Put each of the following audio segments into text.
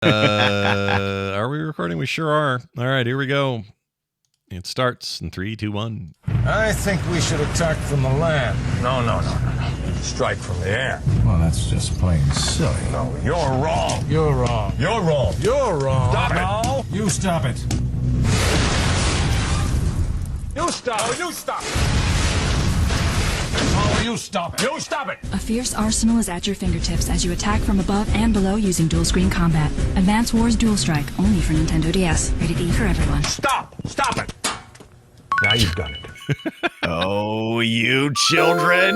Are we recording? We sure are. All right, here we go. It starts in 3, 2, 1. I think we should attack from the land. No. Strike from the air. Well, that's just plain silly. No, you're wrong. You're wrong. You're wrong. You're wrong. Stop it. No. You stop it. You stop. Oh, you stop. Oh, you stop it. You stop it. A fierce arsenal is at your fingertips as you attack from above and below using dual-screen combat. Advance Wars Dual Strike, only for Nintendo DS. Rated E for everyone. Stop. Stop it. Now you've done it. Oh, you children.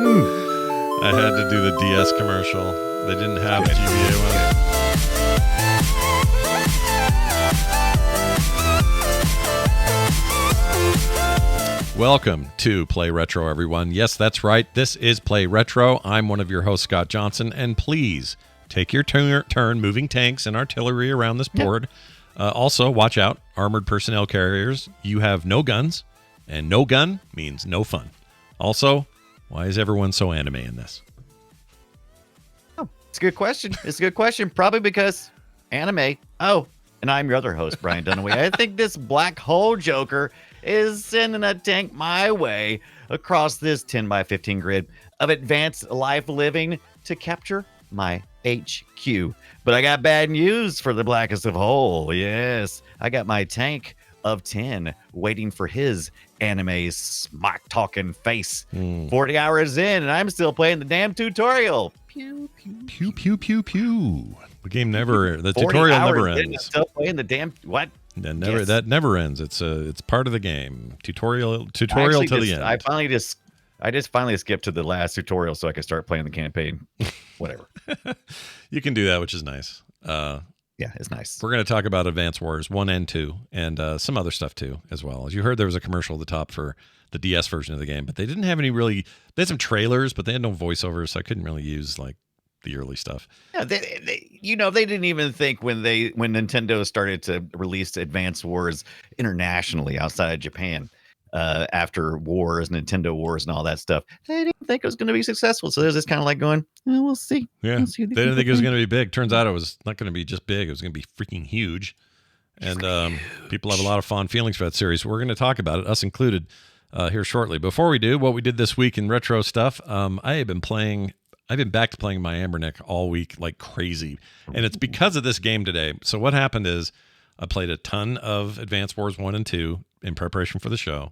I had to do the DS commercial. They didn't have GBA one. Welcome to Play Retro, everyone. Yes, that's right. This is Play Retro. I'm one of your hosts, Scott Johnson, and please take your turn moving tanks and artillery around this board. Also, watch out, armored personnel carriers. You have no guns, and no gun means no fun. Also, why is everyone so anime in this? Oh, it's a good question. It's a good question. Probably because anime. Oh, and I'm your other host, Brian Dunaway. I think this black hole joker is sending a tank my way across this 10 by 15 grid of advanced life living to capture my HQ. But I got bad news for the blackest of hole. Yes, I got my tank of 10 waiting for his anime smack talking face. 40 hours in, and I'm still playing the damn tutorial. Pew, pew, Pew, pew, pew, pew. The game never, the tutorial never ends. Still playing the damn, what? That never ends. It's part of the game. Tutorial to the end. I just finally skipped to the last tutorial so I could start playing the campaign. Whatever. You can do that, which is nice. Yeah, it's nice. We're going to talk about Advance Wars 1 and 2 and some other stuff too, as well. As you heard, there was a commercial at the top for the DS version of the game, but they didn't have any really. They had some trailers, but they had no voiceovers, so I couldn't really use like the early stuff. Yeah, they didn't even think when Nintendo started to release Advance Wars internationally outside of Japan after Wars, Nintendo Wars, and all that stuff. They didn't think it was going to be successful, so they're just kind of like going, oh, "We'll see." Yeah, we'll see they didn't think it was going to be big. Turns out it was not going to be just big; it was going to be freaking huge. And people have a lot of fond feelings for that series. We're going to talk about it, us included, here shortly. Before we do, what we did this week in retro stuff, I've been back to playing my Ambernick all week like crazy. And it's because of this game today. So what happened is I played a ton of Advance Wars 1 and 2 in preparation for the show.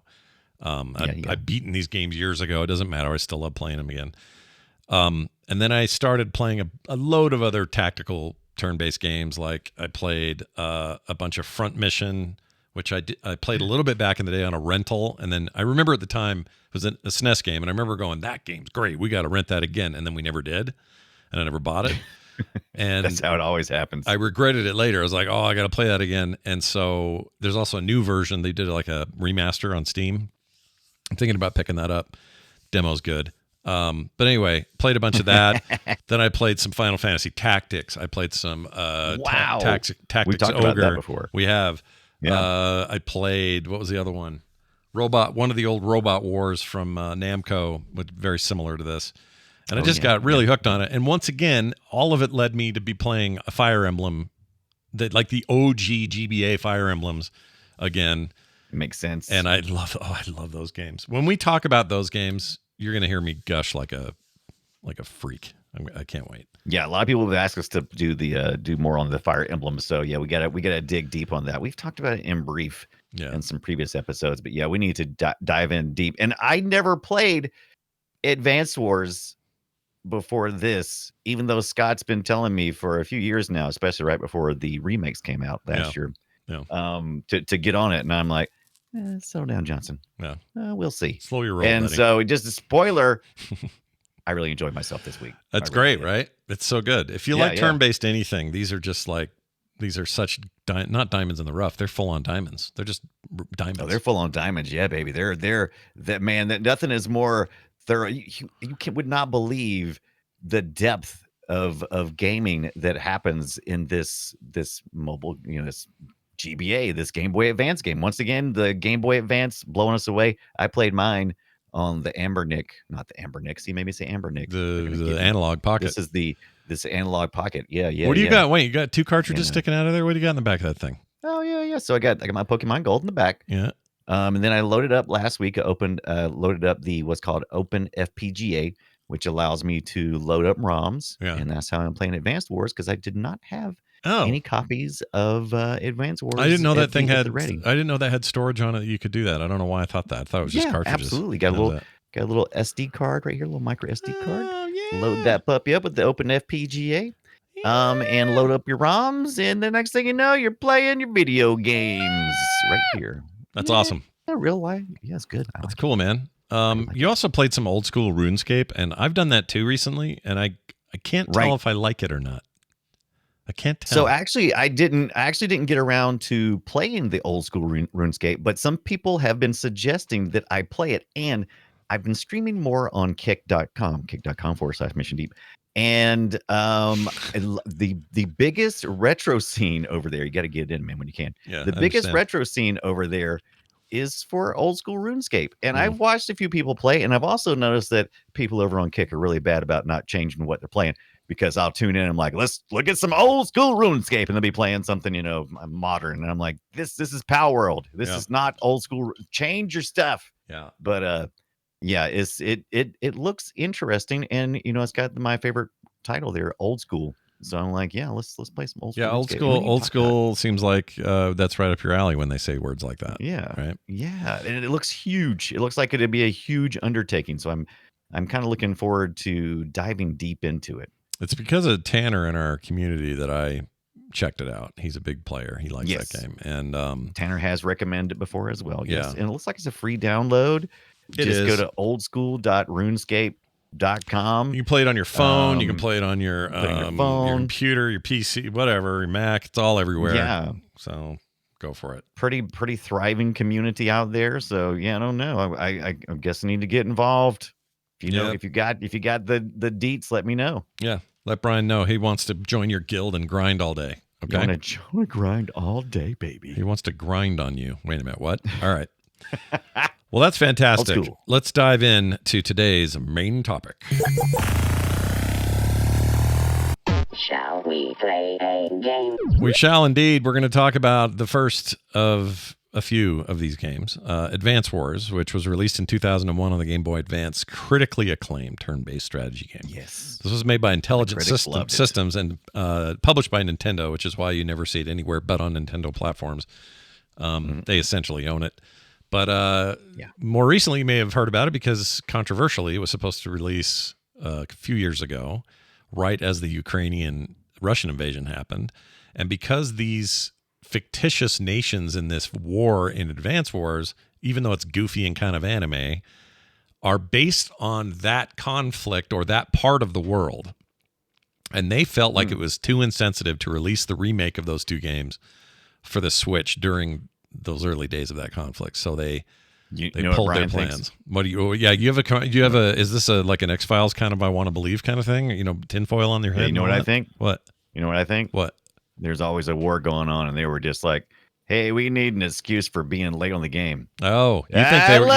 I've beaten these games years ago. It doesn't matter. I still love playing them again. And then I started playing a load of other tactical turn-based games. Like I played a bunch of Front Mission, which I played a little bit back in the day on a rental. And then I remember at the time it was a SNES game. And I remember going, that game's great. We got to rent that again. And then we never did. And I never bought it. And that's how it always happens. I regretted it later. I was like, oh, I got to play that again. And so there's also a new version. They did like a remaster on Steam. I'm thinking about picking that up. Demo's good. But anyway, played a bunch of that. Then I played some Final Fantasy Tactics. I played some Tactics we talked Ogre. about that before. We have. Yeah. I played, what was the other one? One of the old Robot Wars from Namco, very similar to this. And I just got really hooked on it. And once again, all of it led me to be playing a Fire Emblem, like the OG GBA Fire Emblems again. Makes sense. And I love those games. When we talk about those games, you're going to hear me gush like a freak. I can't wait. Yeah, a lot of people have asked us to do more on the Fire Emblem. So yeah, we gotta dig deep on that. We've talked about it in brief in some previous episodes, but yeah, we need to dive in deep. And I never played Advance Wars before this, even though Scott's been telling me for a few years now, especially right before the remakes came out last year, to get on it. And I'm like, settle down, Johnson. Yeah, we'll see. Slow your roll. And buddy. so just a spoiler. I really enjoyed myself this week. That's great, right? It's so good. If you like turn-based anything, these are such not diamonds in the rough. They're full-on diamonds. They're just diamonds. Oh, they're full-on diamonds. Yeah, baby. They're that man. That nothing is more thorough. You would not believe the depth of gaming that happens in this mobile, this GBA, this Game Boy Advance game. Once again, the Game Boy Advance blowing us away. I played mine on the Ambernick, not the Ambernick. See, maybe say Ambernick. The analog pocket. This is this analog pocket. Yeah, yeah. What do you yeah. got? Wait, you got 2 cartridges sticking out of there? What do you got in the back of that thing? Oh yeah. So I got my Pokemon Gold in the back. Yeah. And then I loaded up last week. I loaded up the what's called Open FPGA, which allows me to load up ROMs. Yeah. And that's how I'm playing Advanced Wars, because I did not have Oh. any copies of Advanced Wars. I didn't know that thing had. ready. I didn't know that had storage on it. You could do that. I don't know why I thought that. I thought it was just cartridges. Absolutely. Got a little SD card right here, a little micro SD card. Oh, yeah. Load that puppy up with the Open FPGA. And load up your ROMs, and the next thing you know, you're playing your video games right here. That's awesome. Yeah, real life. Yeah, it's good. That's cool, man. You also played some old school RuneScape, and I've done that too recently, and I can't tell if I like it or not. I can't tell. So actually, I actually didn't get around to playing the old school RuneScape, but some people have been suggesting that I play it, and I've been streaming more on kick.com/Mission Deep. And the biggest retro scene over there, you got to get it in, man, when you can. Yeah, the biggest retro scene over there is for old school RuneScape. And I've watched a few people play, and I've also noticed that people over on Kick are really bad about not changing what they're playing, because I'll tune in and I'm like, let's look at some old school RuneScape, and they'll be playing something, modern. And I'm like, this is Power World. This is not old school. Change your stuff. Yeah. But yeah, it looks interesting, and it's got my favorite title there, Old School. So I'm like, yeah, let's play some old school. Yeah, old school seems like that's right up your alley when they say words like that. Yeah, right. Yeah, and it looks huge. It looks like it'd be a huge undertaking. So I'm kind of looking forward to diving deep into it. It's because of Tanner in our community that I checked it out. He's a big player. He likes that game, and Tanner has recommended it before as well. Yes, Yeah. and it looks like it's a free download. Just go to oldschool.runescape.com. you can play it on your phone. You can play it on your phone, your computer, your PC, whatever, your Mac. It's all everywhere. Yeah. So go for it. Pretty thriving community out there. So yeah, I don't know. I guess I need to get involved. If you got the deets, let me know. Yeah, let Brian know he wants to join your guild and grind all day. Okay, I want to grind all day, baby. He wants to grind on you. Wait a minute, what? All right. Well, that's fantastic. Old school. Let's dive in to today's main topic. Shall we play a game? We shall indeed. We're going to talk about the first of a few of these games, Advance Wars, which was released in 2001 on the Game Boy Advance, critically acclaimed turn-based strategy game. Yes. This was made by Intelligent loved it. Systems and published by Nintendo, which is why you never see it anywhere but on Nintendo platforms. They essentially own it. But more recently, you may have heard about it because controversially, it was supposed to release a few years ago, right as the Ukrainian-Russian invasion happened. And because these fictitious nations in this war in Advance Wars, even though it's goofy and kind of anime, are based on that conflict or that part of the world. And they felt like it was too insensitive to release the remake of those two games for the Switch during those early days of that conflict. So they pulled their plans. Thinks? What do you? Yeah, you have a. Is this like an X-Files kind of I want to believe kind of thing? Tinfoil on their head. You know what I think? What? You know what I think? What? There's always a war going on, and they were just like, "Hey, we need an excuse for being late on the game." Oh, you think they were?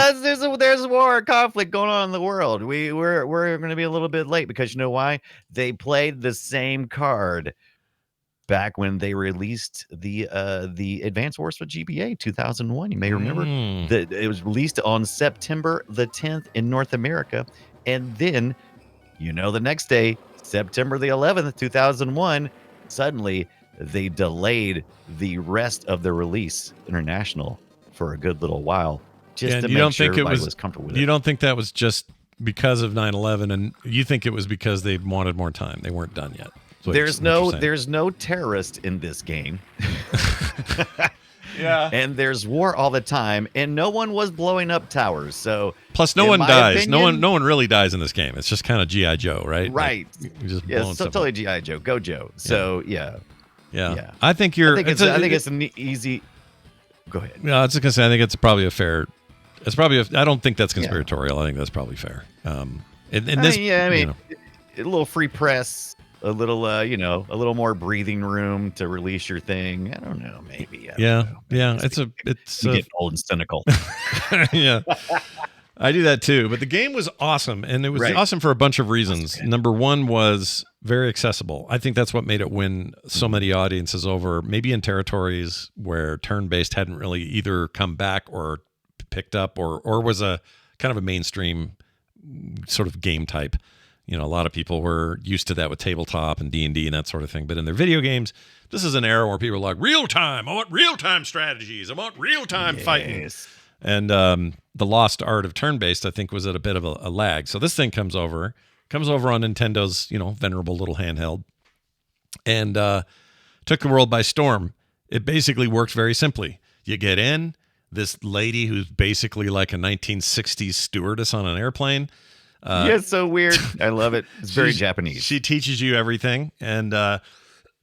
There's a war, conflict going on in the world. We're going to be a little bit late because you know why? They played the same card back when they released the Advance Wars for GBA 2001. You may remember that it was released on September the 10th in North America, and then the next day, September the 11th, 2001, suddenly they delayed the rest of the release international for a good little while just to make sure everybody was comfortable with it. You don't think that was just because of 9/11, and you think it was because they wanted more time? They weren't done yet. There's no terrorist in this game. Yeah. And there's war all the time, and no one was blowing up towers. So plus no one dies. No one really dies in this game. It's just kind of G.I. Joe, right? Right. So totally G.I. Joe. Go Joe. So yeah. I think it's an easy. Go ahead. No, I was just gonna say I think it's probably a fair. It's probably I don't think that's conspiratorial. I think that's probably fair. A little free press. A little, a little more breathing room to release your thing. I don't know, maybe. I don't know. It's getting old and cynical. Yeah. I do that too. But the game was awesome, and it was Right. awesome for a bunch of reasons. Number one was very accessible. I think that's what made it win so many audiences over, maybe in territories where turn-based hadn't really either come back or picked up, or was a kind of a mainstream sort of game type. You know, a lot of people were used to that with tabletop and D&D and that sort of thing. But in their video games, this is an era where people are like, real time. I want real-time strategies. I want real-time fighting. And the lost art of turn-based, I think, was at a bit of a lag. So this thing comes over on Nintendo's, venerable little handheld, and took the world by storm. It basically works very simply. You get in, this lady who's basically like a 1960s stewardess on an airplane. Yeah, it's so weird. I love it. It's very Japanese. She teaches you everything, and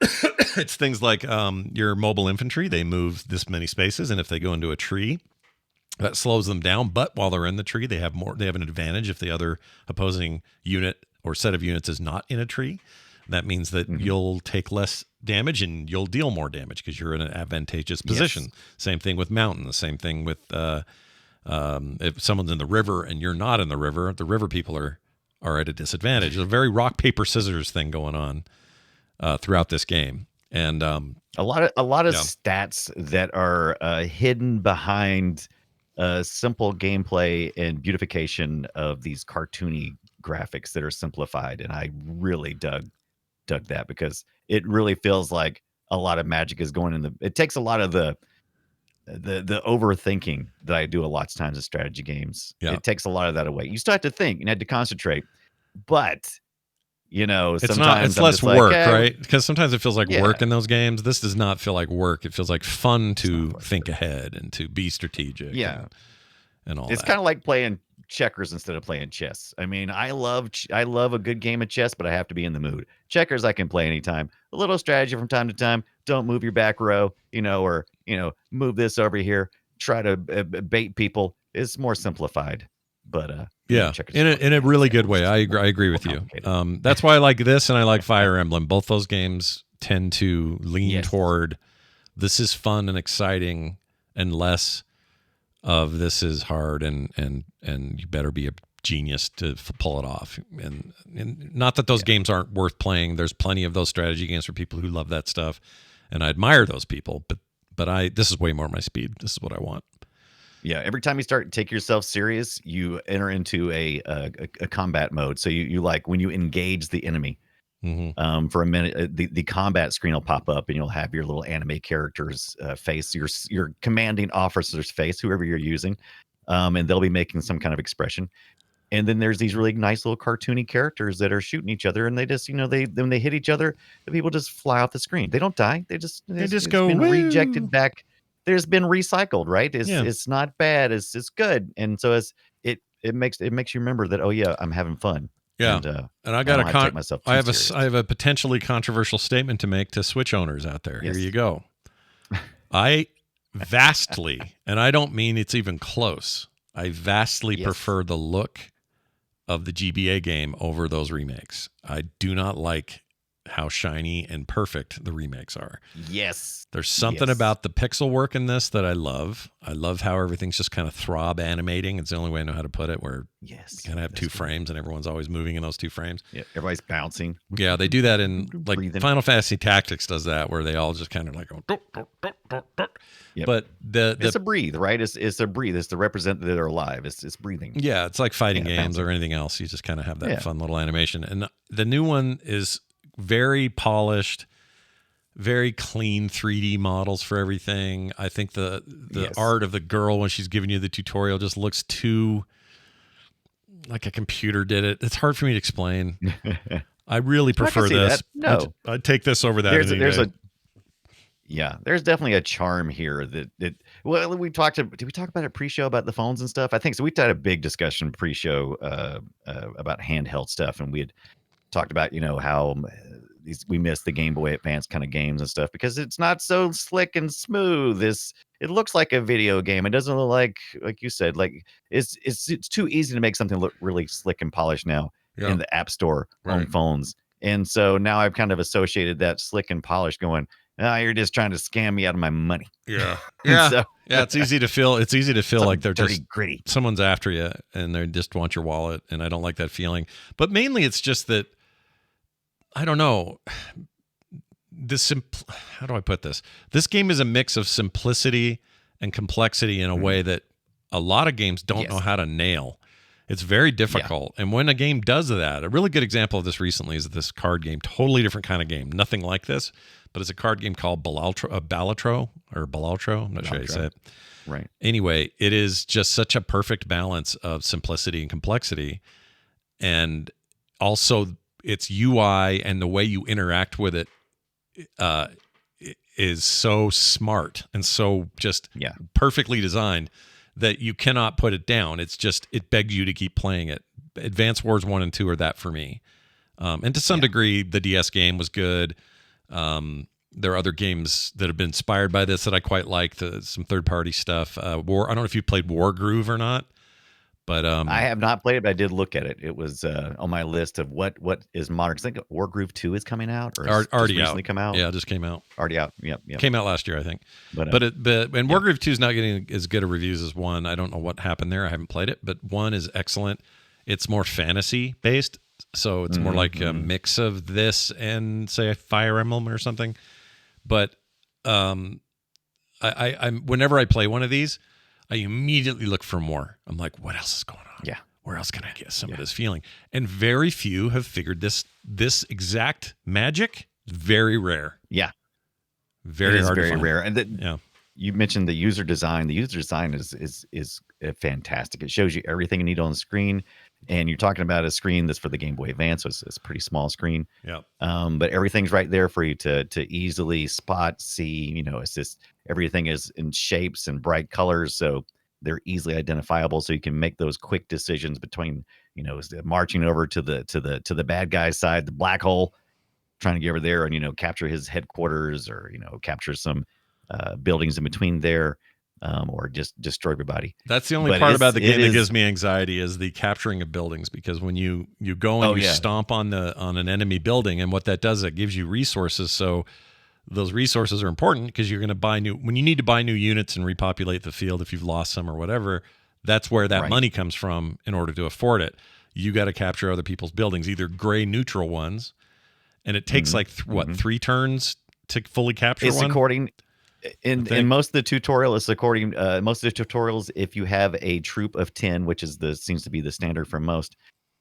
it's things like your mobile infantry. They move this many spaces, and if they go into a tree, that slows them down. But while they're in the tree, they have an advantage if the other opposing unit or set of units is not in a tree. That means that you'll take less damage and you'll deal more damage because you're in an advantageous position. Yes. Same thing with mountains. Same thing with if someone's in the river and you're not in the river people are at a disadvantage. There's a very rock, paper, scissors thing going on throughout this game. And a lot of stats that are hidden behind simple gameplay and beautification of these cartoony graphics that are simplified. And I really dug that because it really feels like a lot of magic is going in it takes a lot of the overthinking that I do a lot of times in strategy games. Yeah. It takes a lot of that away. You still have to think and have to concentrate, but sometimes it's less work, right? Because sometimes it feels like work in those games. This does not feel like work. It feels like fun to think ahead and to be strategic. Yeah. And all it's that. kind of like playing checkers instead of playing chess. I mean, I love a good game of chess, but I have to be in the mood. Checkers I can play anytime. A little strategy from time to time. Don't move your back row, or move this over here. Try to bait people. It's more simplified, but in a really good way. I agree with you. That's why I like this, and I like Fire Emblem. Both those games tend to lean toward this is fun and exciting, and less of this is hard and you better be a genius to pull it off. And not that those games aren't worth playing. There's plenty of those strategy games for people who love that stuff, and I admire those people. But this is way more my speed. This is what I want. Yeah, every time you start to take yourself serious, you enter into a combat mode. So you like when you engage the enemy for a minute, the combat screen will pop up and you'll have your little anime character's face, your commanding officer's face, whoever you're using, and they'll be making some kind of expression. And then there's these really nice little cartoony characters that are shooting each other, and they just when they hit each other, the people just fly off the screen. They don't die. They just go been rejected back. There's been recycled, right? It's not bad. It's good, and so it makes you remember that. Oh yeah, I'm having fun. Yeah, and I got I have a potentially controversial statement to make to Switch owners out there. Yes. Here you go. I vastly, and I don't mean it's even close. I vastly prefer the look of the GBA game over those remakes. I do not like how shiny and perfect the remakes are. Yes. There's something about the pixel work in this that I love. I love how everything's just kind of throb animating. It's the only way I know how to put it, where you kind of have two frames and everyone's always moving in those two frames. Yeah, everybody's bouncing. Yeah, they do that in like breathing. Final Fantasy Tactics does that, where they all just kind of like go. Yep. But it's a breathe, right? It's a breathe. It's to represent that they're alive. It's breathing. Yeah, it's like fighting games or anything else. You just kind of have that fun little animation. And the new one is very polished, very clean 3D models for everything. I think the art of the girl when she's giving you the tutorial just looks too like a computer did it. It's hard for me to explain. I really prefer this. No, I'd take this over that. There's definitely a charm here that well, did we talk about it pre-show about the phones and stuff? I think so. We had a big discussion pre-show about handheld stuff, and we had talked about how we miss the Game Boy Advance kind of games and stuff because it's not so slick and smooth. It looks like a video game. It doesn't look like you said, like it's too easy to make something look really slick and polished now in the App Store on phones. And so now I've kind of associated that slick and polished going, oh, you're just trying to scam me out of my money. Yeah. And Yeah. so- Yeah. It's easy to feel. It's easy to feel like they're dirty, just gritty. someone's after you and they just want your wallet. And I don't like that feeling. But mainly it's just that, I don't know. How do I put this? This game is a mix of simplicity and complexity in a way that a lot of games don't know how to nail. It's very difficult. And when a game does that, a really good example of this recently is this card game, totally different kind of game. Nothing like this, but it's a card game called Balatro. I'm not sure how you say it. Right. Anyway, it is just such a perfect balance of simplicity and complexity. And also its UI and the way you interact with it is so smart and so just perfectly designed that you cannot put it down. It's just, it begs you to keep playing it. Advance Wars 1 and 2 are that for me. And to some degree, the DS game was good. There are other games that have been inspired by this that I quite like, some third-party stuff. I don't know if you played Wargroove or not, but I have not played it, but I did look at it. It was on my list of what is modern. I think Wargroove 2 is coming out, or already recently out. come out. Yeah, it just came out. Already out. Yep. Came out last year, I think. But Wargroove 2 is not getting as good of reviews as 1. I don't know what happened there. I haven't played it, but 1 is excellent. It's more fantasy based, so it's more like a mix of this and say a Fire Emblem or something. But I'm whenever I play one of these, I immediately look for more. I'm like, what else is going on? Yeah. Where else can I get some of this feeling? And very few have figured this exact magic. Very rare. Yeah. Very hard to very find. rare. And you mentioned the user design. The user design is fantastic. It shows you everything you need on the screen. And you're talking about a screen that's for the Game Boy Advance, so it's a pretty small screen. Yeah. But everything's right there for you to easily spot, see. It's just everything is in shapes and bright colors, so they're easily identifiable. So you can make those quick decisions between, marching over to the bad guy's side, the black hole, trying to get over there and capture his headquarters, or capture some buildings in between there. Or just destroy everybody. That's the only part about the game that gives me anxiety is the capturing of buildings, because when you go and stomp on an enemy building, and what that does, it gives you resources. So those resources are important because you're going to buy when you need to buy new units and repopulate the field if you've lost some or whatever. That's where that money comes from in order to afford it. You got to capture other people's buildings, either gray neutral ones, and it takes 3 turns to fully capture one. According. In most of the tutorials, most of the tutorials, if you have a troop of 10, which seems to be the standard for most,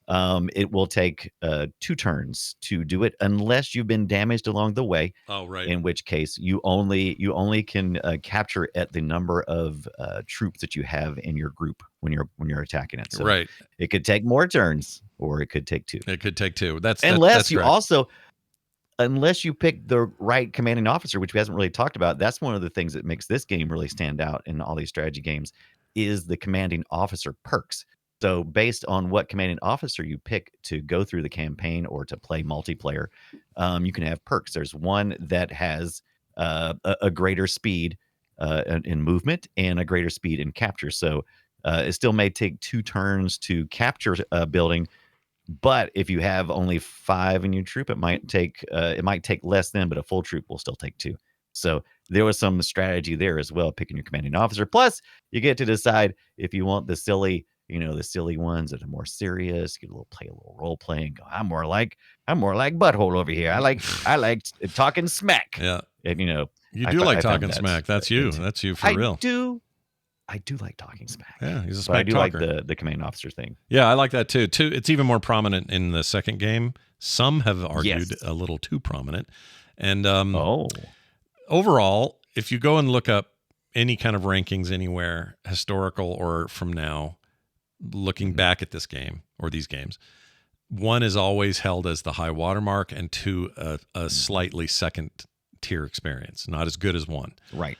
it will take 2 turns to do it, unless you've been damaged along the way. Oh, right. In which case, you only can capture at the number of troops that you have in your group when you're attacking it. So right. It could take more turns, or it could take 2. It could take 2. Unless you pick the right commanding officer, which we hasn't really talked about. That's one of the things that makes this game really stand out in all these strategy games, is the commanding officer perks. So based on what commanding officer you pick to go through the campaign or to play multiplayer, you can have perks. There's one that has a greater speed in movement and a greater speed in capture. So it still may take 2 turns to capture a building, but if you have only 5 in your troop, it might take less than, but a full troop will still take 2. So there was some strategy there as well, picking your commanding officer. Plus, you get to decide if you want the silly ones that are more serious. You get play a little role playing. Go, I'm more like butthole over here. I like talking smack. Yeah, and you do like talking smack. That's you. That's you for real. I do like talking smack. Yeah, he's a smack talker. talker. Like the command officer thing. Yeah, I like that too. It's even more prominent in the second game. Some have argued a little too prominent. And overall, if you go and look up any kind of rankings anywhere, historical or from now, looking back at this game or these games, 1 is always held as the high watermark, and 2 a slightly second tier experience, not as good as 1. Right.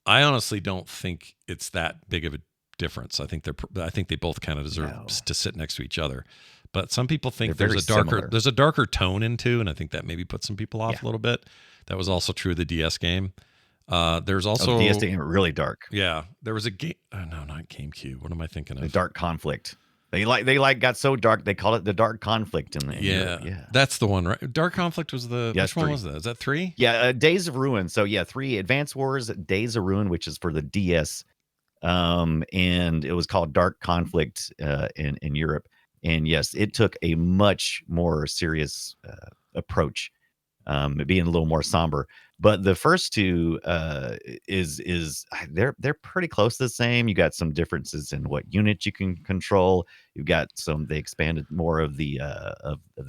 I honestly don't think it's that big of a difference. I think they both kind of deserve to sit next to each other. But some people think there's a darker tone in 2, and I think that maybe puts some people off a little bit. That was also true of the DS game. There's also the DS game really dark. Yeah, there was a game. Oh, no, not GameCube. What am I thinking of? A Dark Conflict. They got so dark they call it the Dark Conflict in Europe. Yeah. That's the one, right? Dark Conflict was the Yeah, which one 3. was that? Is that 3? Yeah, Days of Ruin. So yeah, 3 Advance Wars, Days of Ruin, which is for the DS. And it was called Dark Conflict in Europe. And yes, it took a much more serious approach, being a little more somber. But the first two they're pretty close to the same. You got some differences in what units you can control. You've got they expanded more of the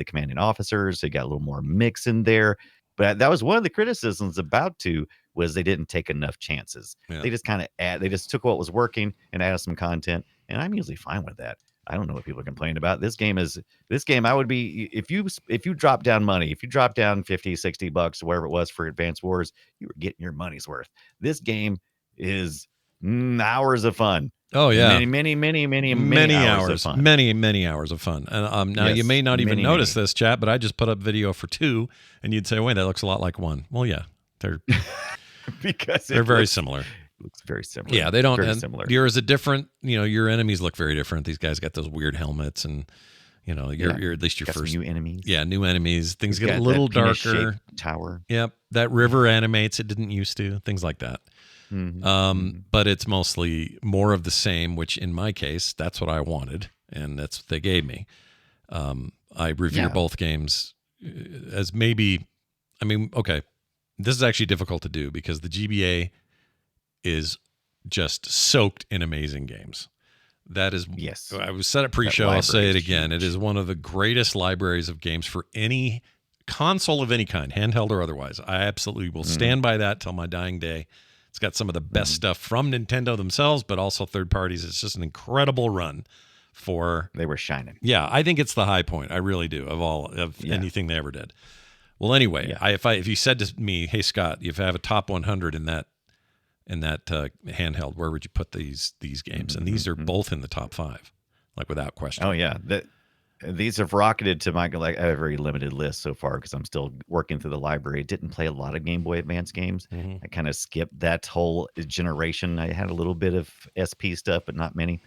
commanding officers. They got a little more mix in there. But that was one of the criticisms about 2 was they didn't take enough chances. Yeah. They just kind of they just took what was working and added some content, and I'm usually fine with that. I don't know what people complain about. This game I would be, if you drop down money, if you drop down $50-$60 or whatever it was for Advance Wars, you were getting your money's worth. This game is hours of fun. Oh yeah, many hours of fun. Many hours of fun. And now you may not even notice this, chat, but I just put up video for 2, and you'd say, "Wait, that looks a lot like 1." Well, yeah, they're because they're very similar. Looks very similar. Yeah, they don't. Very similar. Yours is different. Your enemies look very different. These guys got those weird helmets, and you're at least your got first some new enemies. Yeah, new enemies. Things It's get a got little that darker. penis-shaped tower. Yep, that river animates. It didn't used to. Things like that. But it's mostly more of the same, which in my case, that's what I wanted, and that's what they gave me. I review both games as maybe, okay, this is actually difficult to do because the GBA is just soaked in amazing games. That is, yes. I was said it pre-show. I'll say it again. It is one of the greatest libraries of games for any console of any kind, handheld or otherwise. I absolutely will stand by that till my dying day. It's got some of the best stuff from Nintendo themselves, but also third parties. It's just an incredible run for. They were shining. Yeah, I think it's the high point. I really do of anything they ever did. Well, anyway, if you said to me, "Hey Scott, if you have a top 100 in that handheld, where would you put these games?" And these are both in the top 5, like without question. Oh yeah, these have rocketed to my I have a very limited list so far because I'm still working through the library. Didn't play a lot of Game Boy Advance games. I kind of skipped that whole generation. I had a little bit of SP stuff, but not many.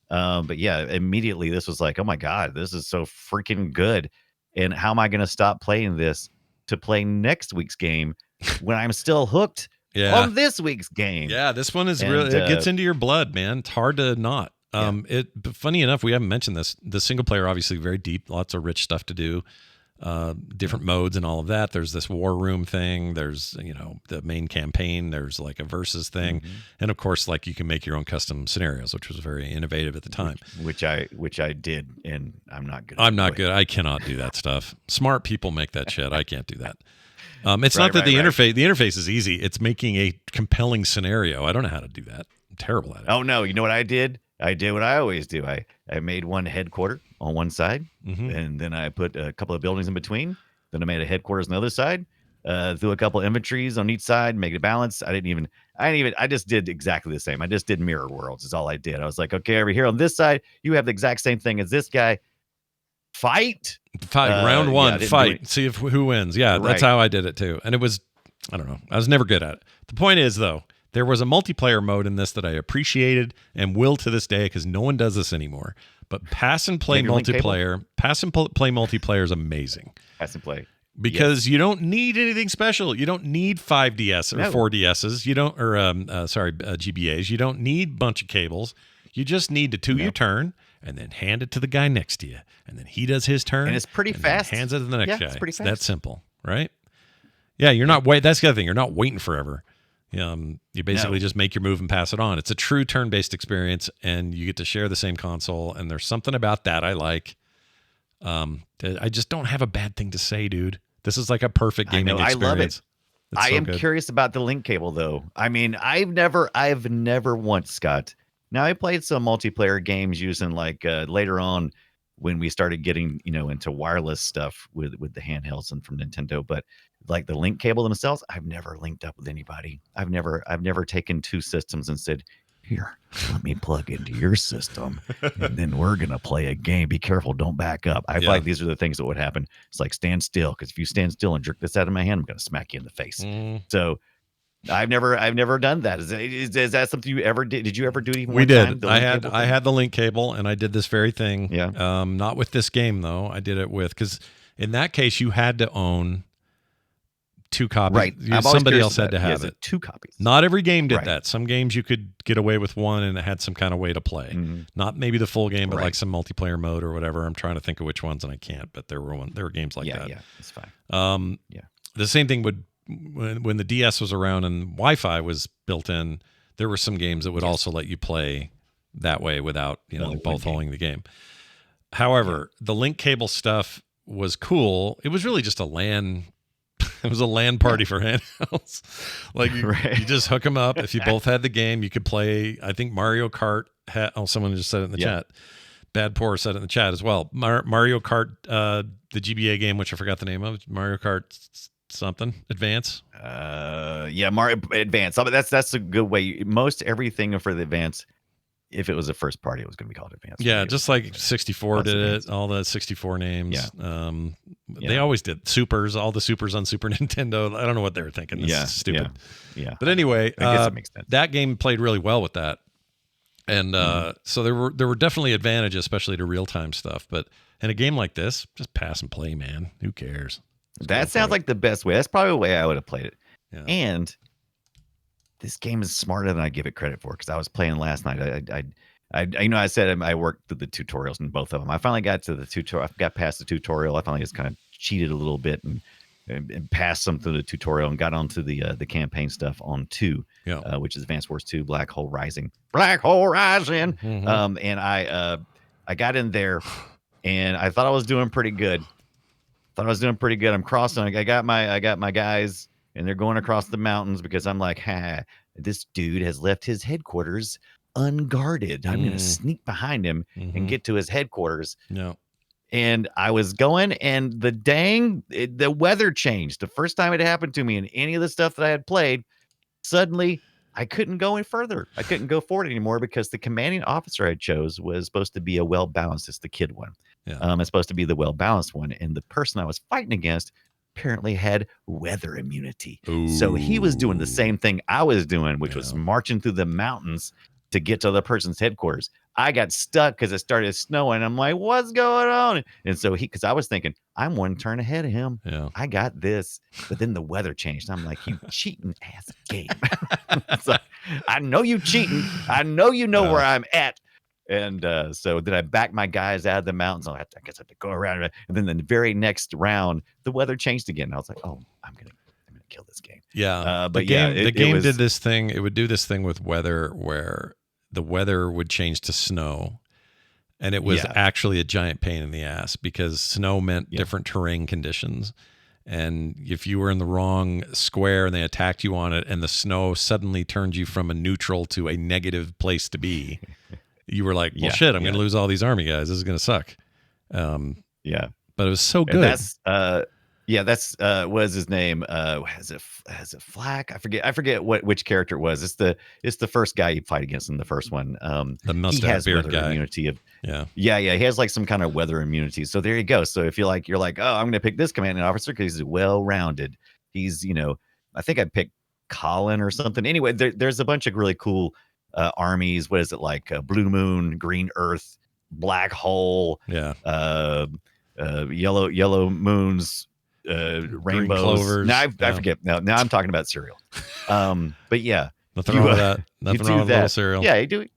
But yeah, immediately this was like, oh my god, this is so freaking good. And how am I going to stop playing this to play next week's game when I'm still hooked on this week's game? Yeah, this one is really, it gets into your blood, man. It's hard to not. But funny enough, we haven't mentioned this. The single player, obviously very deep, lots of rich stuff to do, different modes and all of that. There's this war room thing. There's, the main campaign. There's like a versus thing. And of course, like you can make your own custom scenarios, which was very innovative at the time. Which I did. And I'm not good. I'm not good. I cannot do that stuff. Smart people make that shit. I can't do that. It's not that the interface is easy. It's making a compelling scenario. I don't know how to do that. I'm terrible at it. Oh no. You know what I did? I did what I always do. I made one headquarter on one side, and then I put a couple of buildings in between. Then I made a headquarters on the other side. Threw a couple inventories on each side, make it balance. I just did exactly the same. I just did mirror worlds is all I did. I was like, okay, over here on this side, you have the exact same thing as this guy. Fight. Round one, fight. See who wins. Yeah, that's how I did it too. And it was, I don't know. I was never good at it. The point is, though, there was a multiplayer mode in this that I appreciated and will to this day because no one does this anymore. But pass and play multiplayer is amazing. Pass and play. Because you don't need anything special. You don't need 5DS or 4DSs. You don't, or GBAs. You don't need a bunch of cables. You just need to your turn and then hand it to the guy next to you, and then he does his turn. And it's pretty fast. Hands it to the next guy. It's pretty fast. That simple, right? Yeah, you're not that's the other thing. You're not waiting forever. You basically just make your move and pass it on. It's a true turn-based experience, and you get to share the same console. And there's something about that I like. I just don't have a bad thing to say, dude. This is like a perfect gaming experience. I love it. It's I am curious about the link cable, though. I mean, I've never once, Scott. Now I played some multiplayer games using like later on when we started getting into wireless stuff with the handhelds and from Nintendo, but like the link cable themselves, I've never linked up with anybody. I've never taken two systems and said, here, let me plug into your system and then we're gonna play a game. Be careful, don't back up. I feel like these are the things that would happen. It's like stand still, because if you stand still and jerk this out of my hand, I'm gonna smack you in the face. So I've never done that. Is that something you ever did? Did you ever do it even We one did. time? The I link had cable I thing? had the link cable, and I did this very thing. Yeah. Not with this game though. I did it with because in that case you had to own 2 copies. Right. I'm always Somebody curious else had about to have is it. 2 copies. Not every game did Right. that. Some games you could get away with one, and it had some kind of way to play. Mhm. Not maybe the full game, but Right. like some multiplayer mode or whatever. I'm trying to think of which ones, and I can't. But there were games like that. Yeah, it's fine. Yeah. The same thing would when the DS was around and Wi-Fi was built in. There were some games that would also let you play that way without Only one both game. holding the game. However, the link cable stuff was cool. It was really just a LAN. It was a LAN party for handhelds. Like Right. you just hook them up. If you both had the game, you could play. I think Mario Kart. Someone just said it in the chat. Bad Poor said it in the chat as well. Mario Kart, the GBA game, which I forgot the name of. Mario Kart something Advance. Mario Advance. That's a good way. Most everything for the Advance, if it was a first party, it was going to be called Advance. Yeah, just like 64 Plus did Advance. it. All the 64 names. Yeah. They always did supers. All the supers on Super Nintendo. I don't know what they were thinking. This is stupid. Yeah. But anyway, I guess it makes sense. that game played really well with that. And so there were definitely advantages, especially to real time stuff. But in a game like this, just pass and play, man. Who cares? That sounds like the best way. That's probably the way I would have played it. Yeah. And this game is smarter than I give it credit for because I was playing last night. I said I worked through the tutorials in both of them. I finally got to the tutorial. I got past the tutorial. I finally just kind of cheated a little bit and passed some through the tutorial and got onto the campaign stuff on 2, which is Advance Wars 2, Black Hole Rising. Mhm. And I got in there and I thought I was doing pretty good. I'm crossing. I got my guys, and they're going across the mountains because I'm like, this dude has left his headquarters unguarded. I'm going to sneak behind him and get to his headquarters. No. And I was going, and the weather changed. The first time it happened to me in any of the stuff that I had played, suddenly I couldn't go any further. I couldn't go forward anymore because the commanding officer I chose was supposed to be a well-balanced. It's the kid one. Yeah. It's supposed to be the well-balanced one. And the person I was fighting against apparently had weather immunity. So he was doing the same thing I was doing, which was marching through the mountains to get to the person's headquarters. I got stuck because it started snowing. I'm like, what's going on? And so because I was thinking, I'm one turn ahead of him. Yeah. I got this. But then the weather changed. I'm like, you cheating ass game. So, I know you cheating. I know you know where I'm at. And so then I backed my guys out of the mountains. I guess I have to go around. And then the very next round, the weather changed again. I was like, oh, I'm gonna kill this game. Yeah. But the game did this thing. It would do this thing with weather where the weather would change to snow. And it was actually a giant pain in the ass because snow meant different terrain conditions. And if you were in the wrong square and they attacked you on it and the snow suddenly turned you from a neutral to a negative place to be, you were like, well, shit, I'm going to lose all these army guys. This is going to suck. But it was so good. And that's what is his name? Has it Flack? I forget which character it was. It's the first guy you fight against in the first one. The mustache beard guy. Immunity of He has like some kind of weather immunity. So there you go. So if you're like, oh, I'm going to pick this commanding officer because he's well-rounded. He's, I think I picked Colin or something. Anyway, there's a bunch of really cool armies. What is it like? Blue Moon, Green Earth, Black Hole. Yellow Moons. Rainbows. Clovers. Now I forget. Now I'm talking about cereal. But yeah, nothing wrong with that. Nothing wrong with little cereal. Yeah, you do.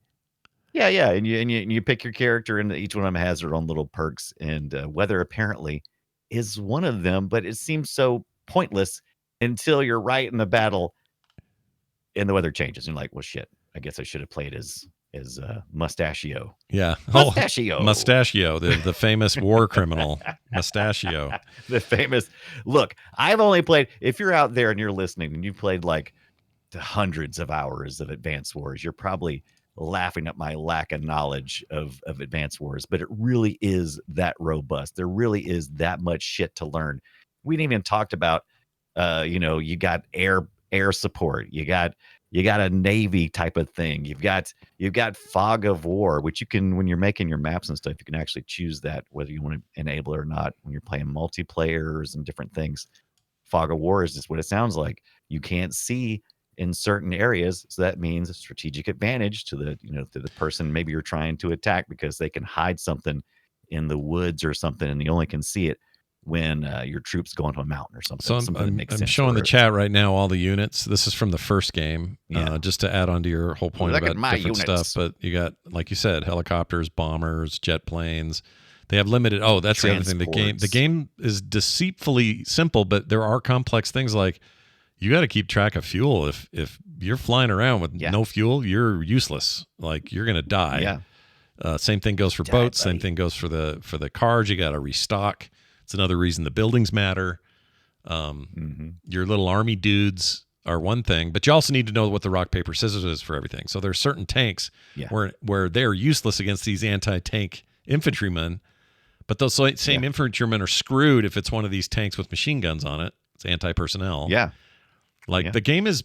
Yeah, and you pick your character, and each one of them has their own little perks. And weather apparently is one of them, but it seems so pointless until you're right in the battle, and the weather changes. And you're like, well, shit. I guess I should have played as Mustachio. Yeah. Mustachio. Mustachio, the famous war criminal. Mustachio. The famous. Look, I've only played, if you're out there and you're listening and you've played like the hundreds of hours of Advance Wars, you're probably laughing at my lack of knowledge of Advance Wars, but it really is that robust. There really is that much shit to learn. We didn't even talked about, you got air support. You got a Navy type of thing. You've got fog of war, which you can, when you're making your maps and stuff, you can actually choose that, whether you want to enable it or not. When you're playing multiplayers and different things, fog of war is just what it sounds like. You can't see in certain areas. So that means a strategic advantage to the, to the person maybe you're trying to attack, because they can hide something in the woods or something, and you only can see it when your troops go into a mountain or something. So Something that makes I'm sense. showing the Or- chat right now all the units. This is from the first game, Yeah. just to add on to your whole point Look at about my different units. stuff. But you got, like you said, helicopters, bombers, jet planes. They have limited. Oh, that's the other thing. The Transports. game is deceitfully simple, but there are complex things like you got to keep track of fuel. If you're flying around with no fuel, you're useless. Like you're gonna die. Yeah. Same thing goes for boats. Same thing goes for the cars. You got to restock. It's another reason the buildings matter. Your little army dudes are one thing, but you also need to know what the rock paper scissors is for everything. So there's certain tanks where they're useless against these anti-tank infantrymen, but those same infantrymen are screwed if it's one of these tanks with machine guns on it. It's anti-personnel. Yeah. Like the game is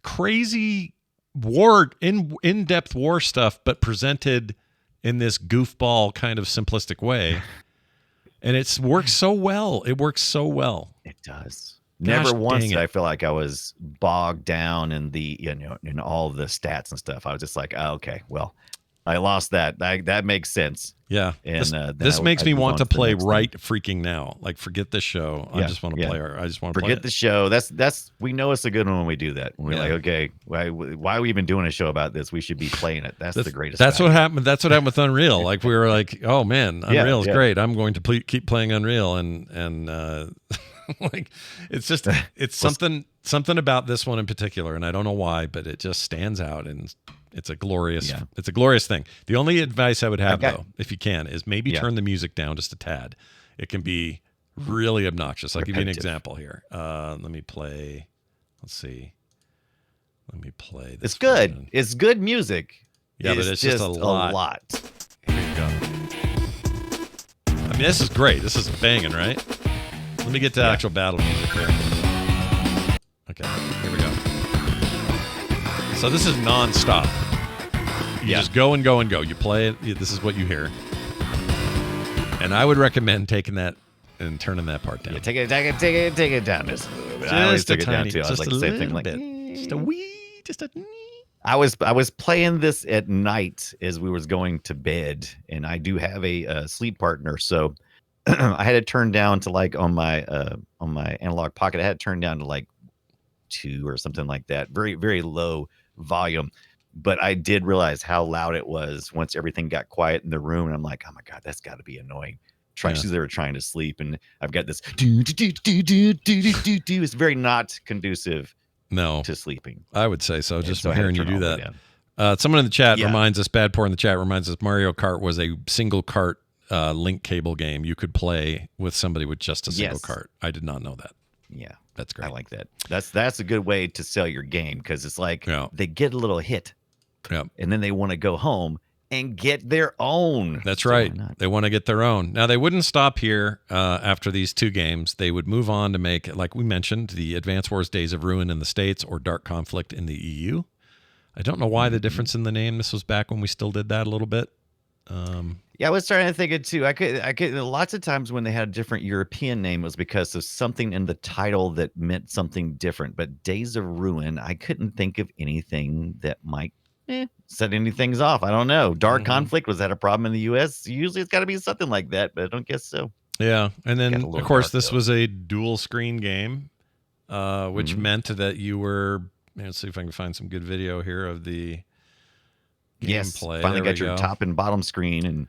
crazy war, in-depth war stuff, but presented in this goofball kind of simplistic way. And it works so well. It works so well. It does. Gosh, Never once dang did it. I feel like I was bogged down in the, in all the stats and stuff. I was just like, oh, okay, well, I lost that. That makes sense. Yeah. And this makes me want to play right thing. freaking now. Like, forget this show. I just want to play. I just want to play. Forget the show. That's we know it's a good one when we do that. When we're like, okay, why are we even doing a show about this? We should be playing it. That's the greatest. That's what happened. That's what happened with Unreal. Like we were like, oh man, Unreal is great. I'm going to keep playing Unreal, and like it's just it's something about this one in particular, and I don't know why, but it just stands out, and it's a glorious thing. The only advice I would have though, if you can, is maybe turn the music down just a tad. It can be really obnoxious. I'll give you an example here. Let me play. Let's see. Let me play this. It's good. version. It's good music. Yeah, but it's just a lot. Here you go. I mean, this is great. This is banging, right? Let me get to actual battle music here. Okay, here we go. So this is non-stop. You just go and go and go. You play it. This is what you hear. And I would recommend taking that and turning that part down. Yeah, take it down just a little bit. I always took it down too. I was like the same thing. Like just a wee, just a. I was playing this at night as we was going to bed, and I do have a sleep partner, so I had it turned down to like on my analog pocket. I had it turned down to like 2 or something like that, very very low volume. But I did realize how loud it was once everything got quiet in the room, and I'm like, oh my god, that's got to be annoying. Especially they were trying to sleep, and I've got this do. It's very not conducive. No, to sleeping. I would say so. Just so from hearing you do that. Someone in the chat reminds us, Bad Pour in the chat reminds us, Mario Kart was a single cart link cable game you could play with somebody with just a single cart. I did not know that. Yeah, that's great. I like that. That's a good way to sell your game, because it's like they get a little hit, and then they want to go home and get their own. That's right. They want to get their own. Now, they wouldn't stop here after these 2 games. They would move on to make, like we mentioned, the Advance Wars Days of Ruin in the States or Dark Conflict in the EU. I don't know why the difference in the name. This was back when we still did that a little bit. Yeah, I was starting to think it too. I could lots of times when they had a different European name, it was because of something in the title that meant something different. But Days of Ruin, I couldn't think of anything that might set anything off. I don't know. Dark Conflict, was that a problem in the US? Usually it's got to be something like that, but I don't guess so. Yeah, and then of course this was a dual screen game, which meant that you were. Let's see if I can find some good video here of the gameplay. Finally got your top and bottom screen, and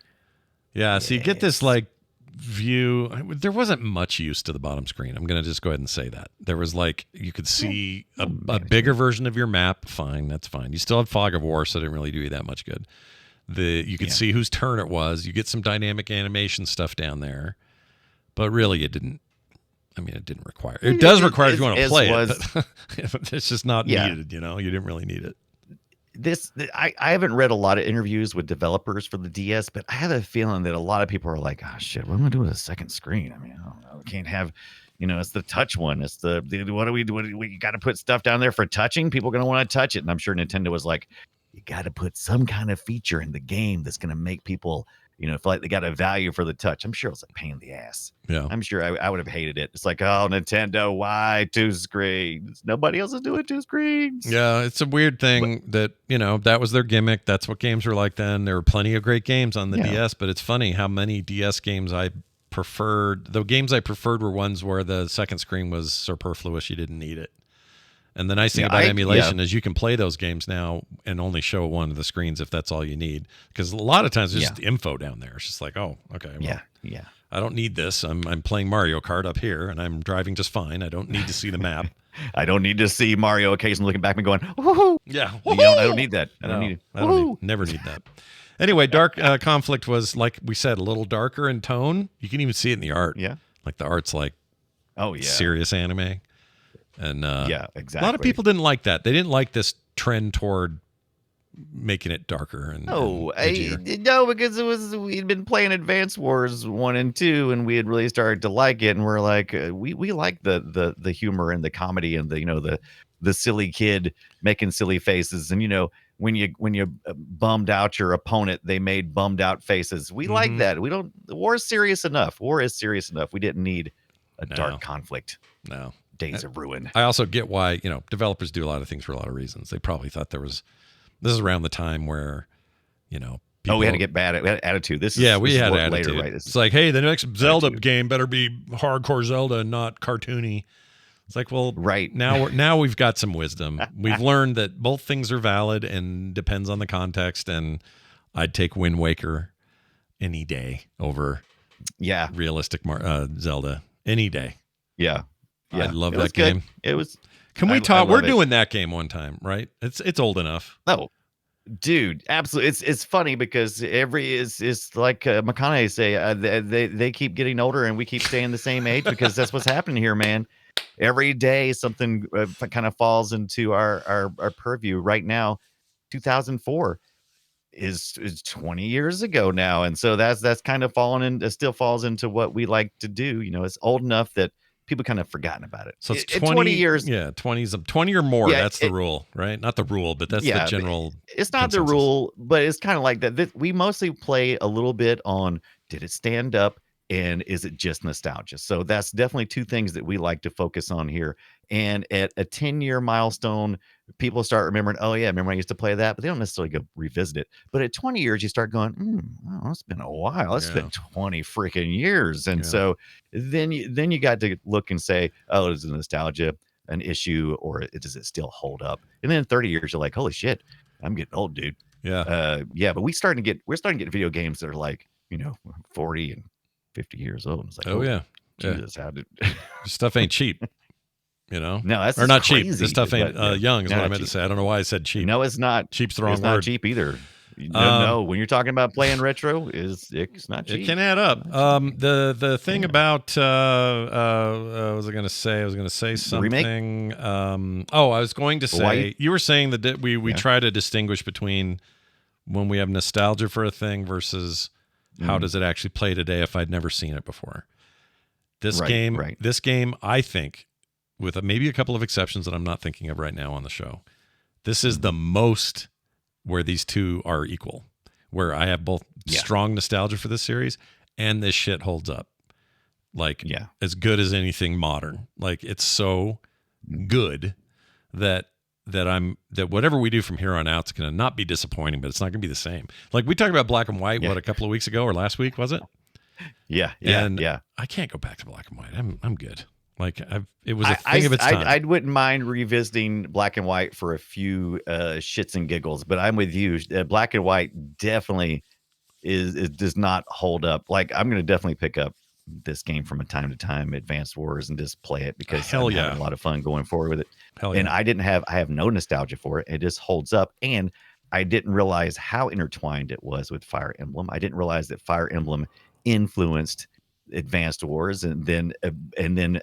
so you get this like view. There wasn't much use to the bottom screen. I'm gonna just go ahead and say that there was like you could see a bigger version of your map. Fine, that's fine. You still had Fog of War, so it didn't really do you that much good. You could see whose turn it was. You get some dynamic animation stuff down there, but really it didn't. I mean, it didn't require. It does require if you want to play it, but it's just not needed. You know, you didn't really need it. I haven't read a lot of interviews with developers for the DS, but I have a feeling that a lot of people are like, oh shit, what am I doing with a second screen? I mean, I don't know. We can't have, it's the touch one. It's we got to put stuff down there for touching. People are going to want to touch it. And I'm sure Nintendo was like, you got to put some kind of feature in the game that's going to make people feel like they got a value for the touch. I'm sure it was a pain in the ass. Yeah. I'm sure I would have hated it. It's like, oh, Nintendo, why 2 screens? Nobody else is doing 2 screens. Yeah, it's a weird thing that, that was their gimmick. That's what games were like then. There were plenty of great games on the DS, but it's funny how many DS games I preferred. The games I preferred were ones where the second screen was superfluous. You didn't need it. And the nice thing about emulation is you can play those games now and only show one of the screens if that's all you need. Because a lot of times there's just info down there. It's just like, oh, okay. Well, I don't need this. I'm playing Mario Kart up here and I'm driving just fine. I don't need to see the map. I don't need to see Mario occasionally looking back and going, woohoo. Yeah. I don't need that. I don't need it. Never need that. Anyway, Dark Conflict was, like we said, a little darker in tone. You can even see it in the art. Yeah. Like the art's like serious anime. And exactly. A lot of people didn't like that. They didn't like this trend toward making it darker. And no, because we'd been playing Advance Wars 1 and 2, and we had really started to like it, and we're like, we like the humor and the comedy and the silly kid making silly faces, and when you bummed out your opponent, they made bummed out faces. We like that. War is serious enough. War is serious enough. We didn't need a dark conflict. No. Days of Ruin. I also get why, developers do a lot of things for a lot of reasons. They probably thought this is around the time where, people, we had to get bad at attitude. We had attitude. Later, right? It's like, hey, the next Zelda game better be hardcore Zelda and not cartoony. It's like, well, right. Now we've got some wisdom. We've learned that both things are valid and depends on the context. And I'd take Wind Waker any day over realistic Zelda any day. Yeah. I love that game. It was. Can we talk? We're doing that game one time, right? It's old enough. Oh, dude, absolutely. It's funny because it's like McConaughey say, they keep getting older and we keep staying the same age because that's what's happening here, man. Every day something kind of falls into our purview. Right now, 2004 is 20 years ago now, and so that's kind of fallen in. Still falls into what we like to do. It's old enough that people kind of forgotten about it. So it's 20 years. Yeah, 20 or more. That's the rule, right? Not the rule, but that's the general. It's not consensus. the rule, but it's kind of like that. We mostly play a little bit on, did it stand up and is it just nostalgia? So that's definitely two things that we like to focus on here. And at a 10-year milestone, people start remembering, oh yeah, remember I used to play that, but they don't necessarily go revisit it. But at 20 years, you start going, oh, it's been a while. It's been 20 freaking years. And so then you got to look and say, oh, is the nostalgia an issue or does it still hold up? And then in 30 years, you're like, holy shit, I'm getting old, dude. Yeah. But we're starting to get video games that are like, 40 and 50 years old. It's like, oh yeah. Jesus, how did this stuff ain't cheap. No, that's or not crazy, cheap. This stuff ain't young is what I meant to say. I don't know why I said cheap. No, it's not. Cheap's the wrong word. It's not cheap either. No, when you're talking about playing retro, it's not cheap. It can add up. The thing about what was I going to say? I was going to say something. I was going to say you were saying that we try to distinguish between when we have nostalgia for a thing versus how does it actually play today if I'd never seen it before. This game, I think, with maybe a couple of exceptions that I'm not thinking of right now on the show, this is the most where these two are equal, where I have both strong nostalgia for this series and this shit holds up. Like, as good as anything modern. Like, it's so good that whatever we do from here on out is going to not be disappointing, but it's not going to be the same. Like, we talked about Black and White, a couple of weeks ago or last week, was it? Yeah. I can't go back to Black and White. I'm good. Like, it was a thing of its time. I wouldn't mind revisiting Black and White for a few shits and giggles, but I'm with you. Black and White definitely does not hold up. Like, I'm going to definitely pick up this game from a time to time, Advanced Wars, and just play it because I'm having a lot of fun going forward with it. And I have no nostalgia for it. It just holds up. And I didn't realize how intertwined it was with Fire Emblem. I didn't realize that Fire Emblem influenced Advanced Wars, and then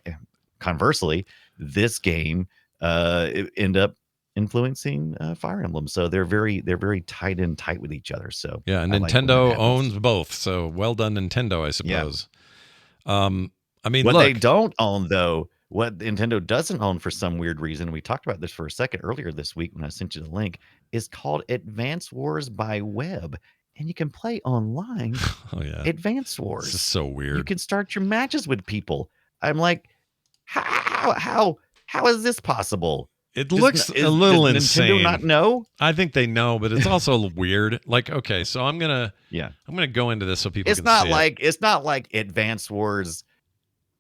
conversely, this game end up influencing Fire Emblem. So they're very tight with each other. So and Nintendo owns both. So well done, Nintendo, I suppose. I mean, what they don't own though, what Nintendo doesn't own for some weird reason, we talked about this for a second earlier this week when I sent you the link, is called Advanced Wars by Web. and you can play online. Oh yeah, Advance this is Wars. so weird. You can start your matches with people. I'm like, how is this possible? It looks a little does insane. Nintendo not know? I think they know, but it's also weird. Like, okay, so I'm gonna go into this so people It's can not see like it's not like Advance Wars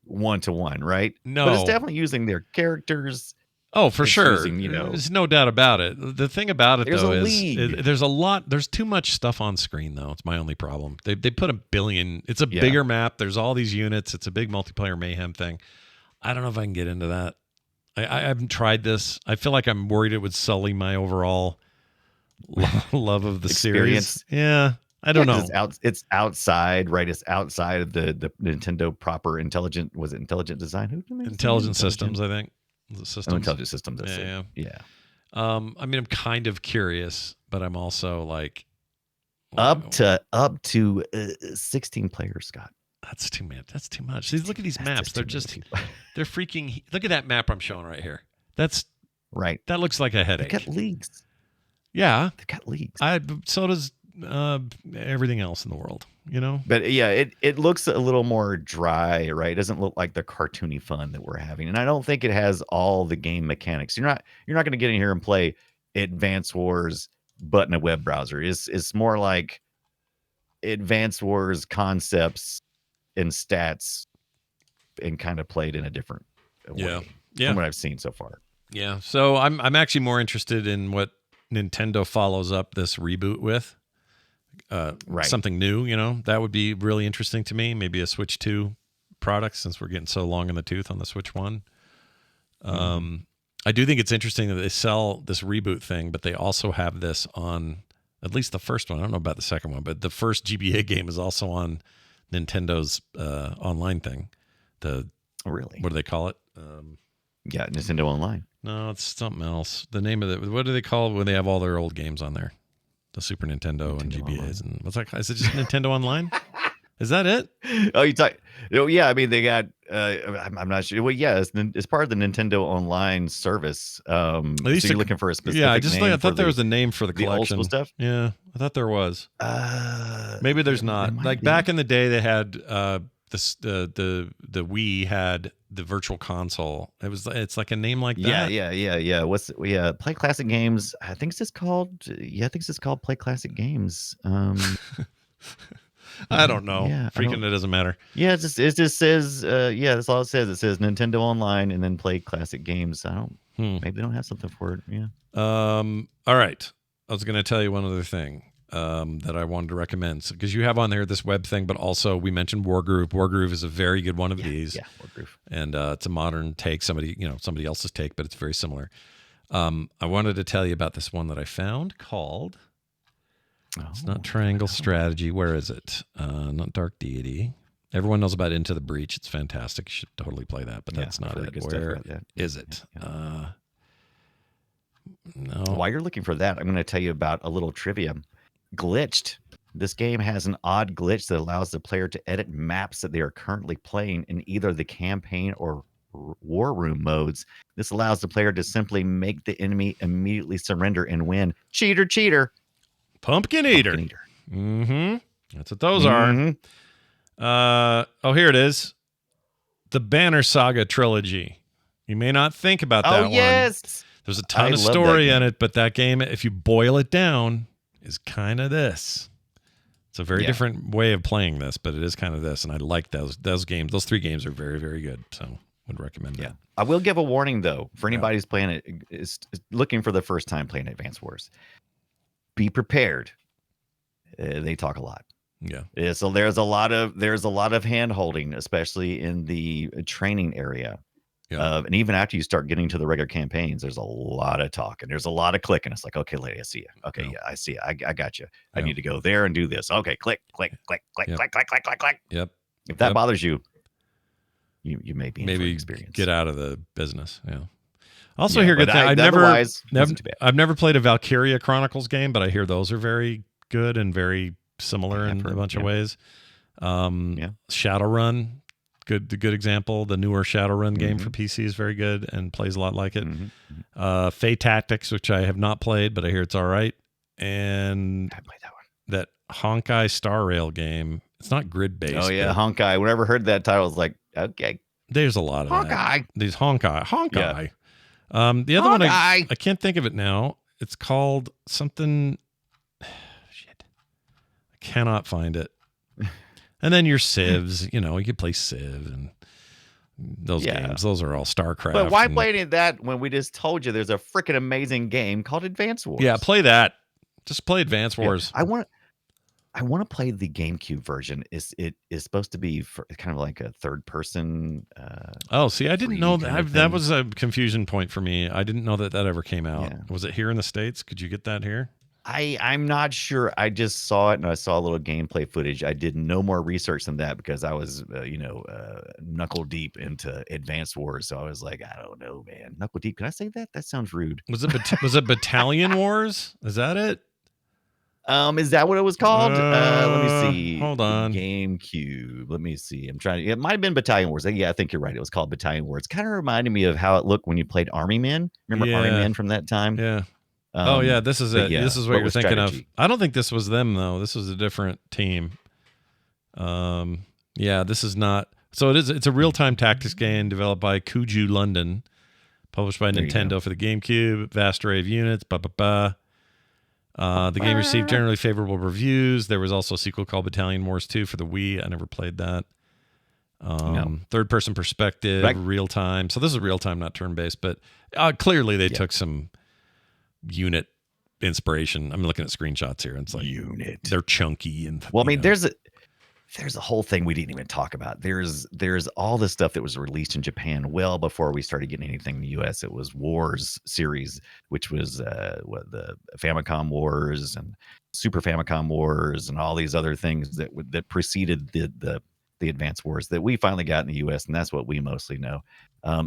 1-to-1, right? No. But it's definitely using their characters. Oh, for It's sure. using, There's no doubt about it. The thing about it, There's though, a is league. there's too much stuff on screen, though. It's my only problem. They put a billion. It's a Yeah. bigger map. There's all these units. It's a big multiplayer mayhem thing. I don't know if I can get into that. I haven't tried this. I feel like I'm worried it would sully my overall love of the Experience. series. Yeah, I don't know. It's outside, right? It's outside of the Nintendo proper intelligent design? Who made it? Intelligent Systems, I think. Was it Systems? Oh, Intelligent Systems. That's Yeah, it. Yeah. I mean, I'm kind of curious, but I'm also like, Up to 16 players, Scott. that's too much. That's too much. See, look at these maps. They're too just, many they're freaking. Look at that map I'm showing right here. right. That looks like a They headache. got leagues. Yeah, They got leagues. so does everything else in the world. You know. But yeah, it looks a little more dry, right? It doesn't look like the cartoony fun that we're having, and I don't think it has all the game mechanics. You're not going to get in here and play Advance Wars, but in a web browser. It's more like Advance Wars concepts and stats, and kind of played in a different way. Yeah. From what I've seen so far. Yeah. So I'm actually more interested in what Nintendo follows up this reboot with. Right. Something new, that would be really interesting to me. Maybe a Switch 2 product, since we're getting so long in the tooth on the Switch 1. I do think it's interesting that they sell this reboot thing, but they also have this on at least the first one. I don't know about the second one, but the first GBA game is also on Nintendo's online thing. Really? What do they call it? Yeah, Nintendo Online. No, it's something else. The name of it. What do they call it when they have all their old games on there? The Super Nintendo and GBAs Online. and what's that? Is it just Nintendo Online? Is that it? Oh, you talk? Oh, yeah. I mean, they got. I'm not sure. Well, yeah, it's part of the Nintendo Online service. So you're looking for a specific. Yeah, I name thought there was a name for the the old collection. school stuff. Yeah, I thought there was. Maybe there's not. might Like be. back in the day, they had the Wii had the Virtual Console. It's like a name like that. Yeah. Play Classic Games. I think it's just called. Yeah, I think it's just called Play Classic Games. I don't know. Yeah, Freaking, it doesn't matter. Yeah, it just says. That's all it says. It says Nintendo Online and then Play Classic Games. I don't. Maybe they don't have something for it. Yeah. All right. I was going to tell you one other thing that I wanted to recommend, because you have on there this web thing, but also we mentioned Wargroove. Wargroove is a very good one of these. Yeah, Wargroove. And it's a modern take, somebody else's take, but it's very similar. I wanted to tell you about this one that I found called. It's not Triangle Strategy. Where is it? Not Dark Deity. Everyone knows about Into the Breach. It's fantastic. You should totally play that, but that's not it. Where is it? No. While you're looking for that, I'm going to tell you about a little trivia. Glitched. This game has an odd glitch that allows the player to edit maps that they are currently playing in either the campaign or war room modes. This allows the player to simply make the enemy immediately surrender and win. Cheater. Pumpkin Eater. Mm-hmm. That's what those are. Here it is. The Banner Saga trilogy. You may not think about that one. Yes. There's a ton of story in it, but that game, if you boil it down, is kind of this. It's a very different way of playing this, but it is kind of this, and I like those games. Those 3 games are very, very good, so would recommend that. I will give a warning, though, for anybody who's playing it, is looking for the first time playing Advance Wars. Be prepared. They talk a lot. Yeah. So there's a lot of hand holding, especially in the training area. Yeah. And even after you start getting to the regular campaigns, there's a lot of talking. There's a lot of clicking. It's like, okay, lady, I see you. Okay, I see you. I got you. I need to go there and do this. Okay, click. Yep. If that bothers you, you may be in for experience. Get out of the business. Yeah. Also, hear good thing. I've nenever played a Valkyria Chronicles game, but I hear those are very good and very similar in a bunch of ways. Shadowrun, good example. The newer Shadowrun game for PC is very good and plays a lot like it. Fey Tactics, which I have not played, but I hear it's all right. And I played that one. that Honkai Star Rail game. It's not grid based. Oh yeah, Honkai. Whenever I heard that title, I was like, okay, there's a lot of Honkai. that. These Honkai. Yeah. The other one, Honkai. I can't think of it now. It's called something. Shit, I cannot find it. And then your Civs. You could play Civ and those games. Those are all StarCraft. But why play any of that when we just told you there's a freaking amazing game called Advance Wars? Yeah, play that. Just play Advance Wars. I want to play the GameCube version. It is supposed to be kind of like a third person. See, I didn't know that. That was a confusion point for me. I didn't know that ever came out. Yeah. Was it here in the States? Could you get that here? I'm not sure. I just saw it and I saw a little gameplay footage. I did no more research than that because I was, knuckle deep into Advance Wars. So I was like, I don't know, man. Knuckle deep. Can I say that? That sounds rude. Was it Battalion Wars? Is that it? Is that what it was called? Let me see. Hold on. GameCube. Let me see. It might have been Battalion Wars. Yeah, I think you're right. It was called Battalion Wars. Kind of reminded me of how it looked when you played Army Men. Remember Army Men from that time? Yeah. This is it. Yeah, this is what you're thinking strategy. of. I don't think this was them though. This was a different team. This is not. So it's a real-time tactics game developed by Kuju London, published by Nintendo for the GameCube, vast array of units, The game received generally favorable reviews. There was also a sequel called Battalion Wars 2 for the Wii. I never played that. Third-person perspective, real-time. So this is real-time, not turn-based, but clearly they took some unit inspiration. I'm looking at screenshots here. And it's like unit. They're chunky and there's a whole thing we didn't even talk about. There's all this stuff that was released in Japan well before we started getting anything in the US. It was Wars series, which was the Famicom Wars and Super Famicom Wars and all these other things that preceded the Advance Wars that we finally got in the US, and that's what we mostly know.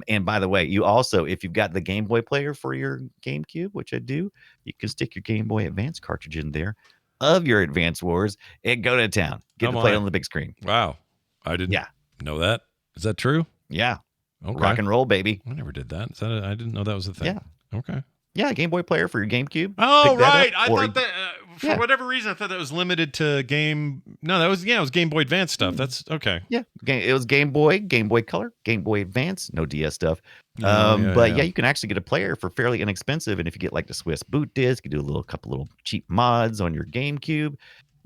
And by the way, you also, if you've got the Game Boy player for your GameCube, which I do, you can stick your Game Boy Advance cartridge in there of your Advance Wars and go to town. Get to play it on the big screen. Wow. I didn't know that. Is that true? Yeah. Okay. Rock and roll, baby. I never did that. I didn't know that was a thing. Yeah. Okay. Yeah, Game Boy player for your GameCube. Oh, right. I thought that for whatever reason, I thought that was limited to game. No, it was Game Boy Advance stuff. That's okay. Yeah, it was Game Boy Color, Game Boy Advance, no DS stuff. You can actually get a player for fairly inexpensive. And if you get like the Swiss boot disc, you do a couple little cheap mods on your GameCube.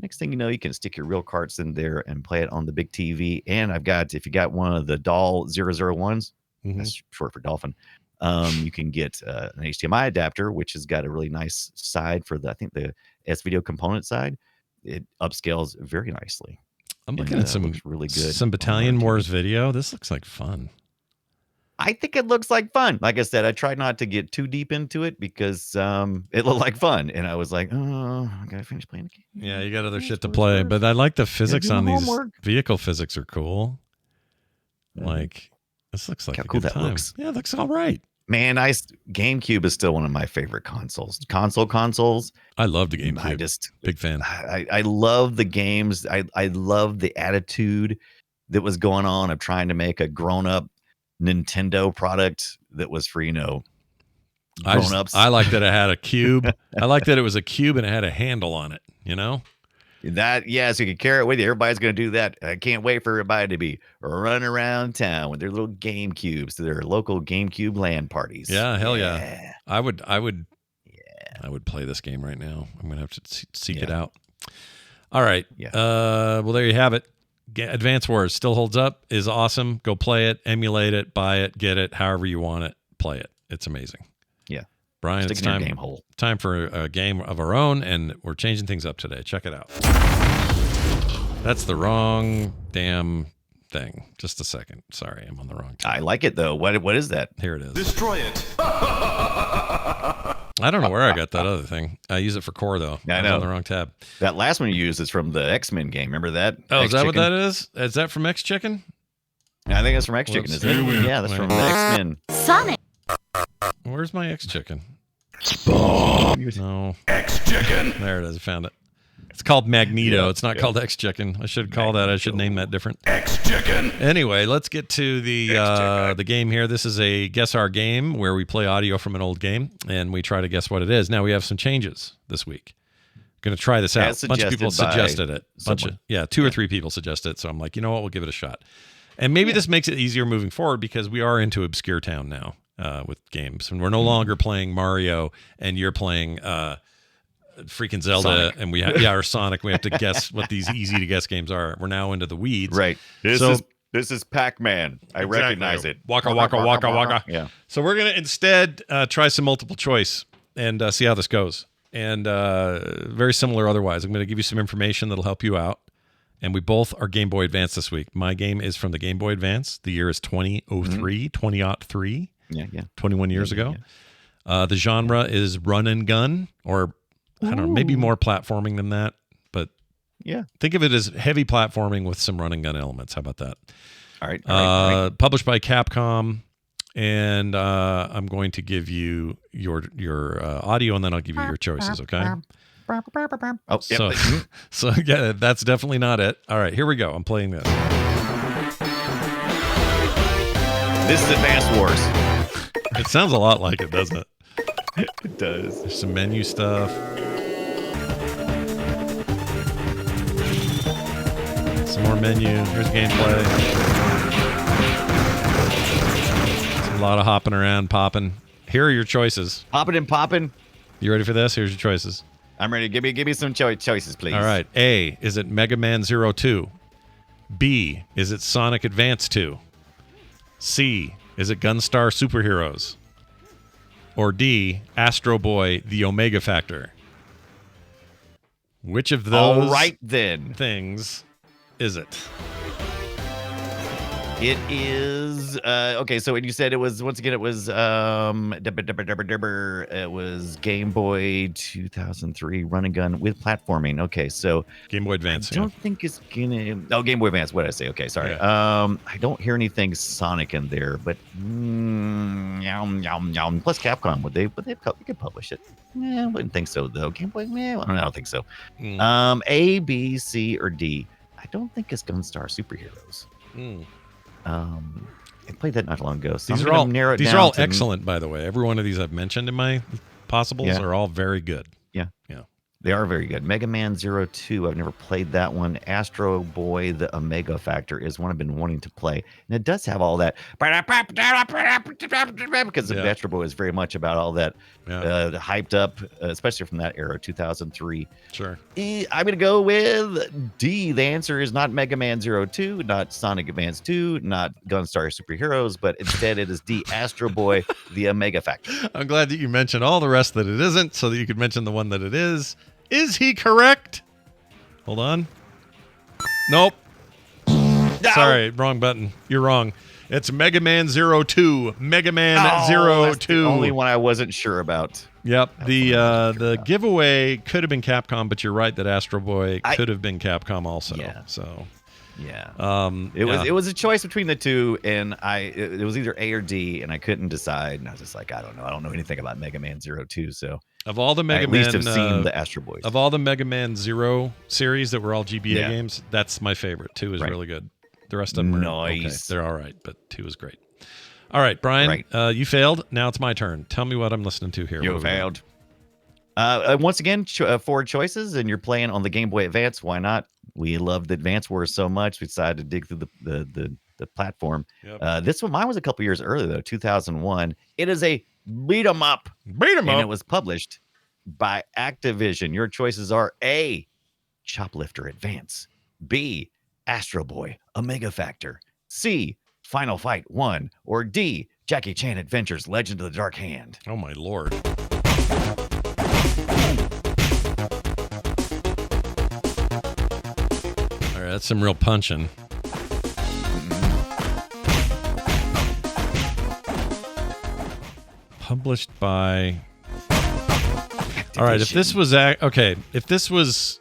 Next thing you know, you can stick your real carts in there and play it on the big TV. And if you got one of the Doll 001s, that's short for Dolphin. You can get an HDMI adapter, which has got a really nice side for the S-Video component side. It upscales very nicely. I'm looking at some really good. Some Battalion Wars video. This looks like fun. I think it looks like fun. Like I said, I tried not to get too deep into it because it looked like fun, and I was like, "Oh, I gotta finish playing the game." Yeah, you got other shit to play, but I like the physics on these. Vehicle physics are cool. Like this looks like how a cool good that time. looks. Yeah, it looks all right. Man, GameCube is still one of my favorite consoles. Consoles. I love the GameCube. Big fan. I love the games. I love the attitude that was going on of trying to make a grown-up Nintendo product that was for grown-ups. I like that it had a cube. I like that it was a cube and it had a handle on it. That, so you can carry it with you. Everybody's going to do that. I can't wait for everybody to be running around town with their little GameCubes to their local GameCube LAN parties. Yeah, hell yeah. I would play this game right now. I'm going to have to seek it out. All right. Yeah. Well, there you have it. Advance Wars still holds up, is awesome. Go play it, emulate it, buy it, get it, however you want it, play it. It's amazing. Yeah. Brian, Stick it's time for a game of our own, and we're changing things up today. Check it out. That's the wrong damn thing. Just a second. Sorry, I'm on the wrong tab. I like it, though. What is that? Here it is. Destroy it. I don't know where I got that other thing. I use it for core, though. I I'm know. on the wrong tab. That last one you used is from the X-Men game. Remember that? Oh, is that what that is? Is that from X Chicken? I think that's from X Chicken, isn't it? Yeah, that's from the X-Men. Sonic. Where's my X Chicken? Spawn. No. X Chicken. There it is. I found it. It's called Magneto. It's not called X Chicken. I should call that. I should name that different. X Chicken. Anyway, let's get to the game here. This is a Guess Our Game where we play audio from an old game and we try to guess what it is. Now we have some changes this week. Going to try this out. As A bunch of people suggested by suggested it. 2 or 3 people suggested it. So I'm like, you know what? We'll give it a shot. And maybe this makes it easier moving forward because we are into obscure town now with games, and we're no longer playing Mario, and you're playing freaking Zelda, Sonic. and or Sonic. We have to guess what these easy to guess games are. We're now into the weeds. Right. This is Pac-Man. I recognize it. Waka waka waka waka. Yeah. So we're gonna instead try some multiple choice and see how this goes. And very similar otherwise. I'm going to give you some information that'll help you out. And we both are Game Boy Advance this week. My game is from the Game Boy Advance. The year is 2003, 2003. Yeah. 21 years ago. The genre is run and gun, or I don't know, maybe more platforming than that. But think of it as heavy platforming with some run and gun elements. How about that? All right. Published by Capcom. And I'm going to give you your audio, and then I'll give you your choices, okay? Oh, So yeah, that's definitely not it. All right, here we go. I'm playing this. This is Advance Wars. It sounds a lot like it, doesn't it? It does. There's some menu stuff. Some more menu. Here's gameplay. A lot of hopping around, popping. Here are your choices. Popping and popping. You ready for this? Here's your choices. I'm ready. Give me some choices, please. All right. A, is it Mega Man 02? B, is it Sonic Advance 2? C, is it Gunstar Superheroes? Or D, Astro Boy, the Omega Factor? Which of those All right, then. things is it? It is okay. So when you said it was, once again, it was it was Game Boy 2003 run and gun with platforming. Okay, so Game Boy Advance. I don't think it's gonna. Oh, Game Boy Advance. What did I say? Okay, sorry. Yeah. I don't hear anything Sonic in there, but plus Capcom would they could publish it? Yeah, I wouldn't think so though. Game Boy, I don't think so. A, B, C, or D. I don't think it's Gunstar Superheroes. I played that not long ago. So These are all excellent, by the way. Every one of these I've mentioned in my possibles are all very good. Yeah. They are very good. Mega Man 02, I've never played that one. Astro Boy, the Omega Factor is one I've been wanting to play. And it does have all that. Because the Astro Boy is very much about all that hyped up, especially from that era, 2003. Sure. I'm going to go with D. The answer is not Mega Man 02, not Sonic Advance 2, not Gunstar Superheroes, but instead it is D. Astro Boy, the Omega Factor. I'm glad that you mentioned all the rest that it isn't so that you could mention the one that it is. Is he correct? Hold on. Nope. No. Sorry, wrong button. You're wrong. It's Mega Man 02. Mega Man 02. That's the only one I wasn't sure about. Yep. The giveaway could have been Capcom, but you're right that Astro Boy could have been Capcom also. Yeah. So yeah. It was a choice between the two, and it was either A or D, and I couldn't decide. And I was just like, I don't know. I don't know anything about Mega Man 02, so of all the Mega I at Man, least have seen the Astro Boys. Of all the Mega Man 0 series that were all GBA games, that's my favorite. 2 is really good. The rest of them are okay. They're all right, but 2 is great. All right, Brian, you failed. Now it's my turn. Tell me what I'm listening to here. You failed. Once again, 4 choices, and you're playing on the Game Boy Advance. Why not? We love the Advance Wars so much, we decided to dig through the platform. Yep. This one, mine was a couple years earlier, though, 2001. It is a beat 'em up. And it was published by Activision. Your choices are A, Choplifter Advance, B, Astro Boy, Omega Factor, C, Final Fight 1, or D, Jackie Chan Adventures, Legend of the Dark Hand. Oh, my Lord. All right, that's some real punching. Published by... All right, if this was... if this was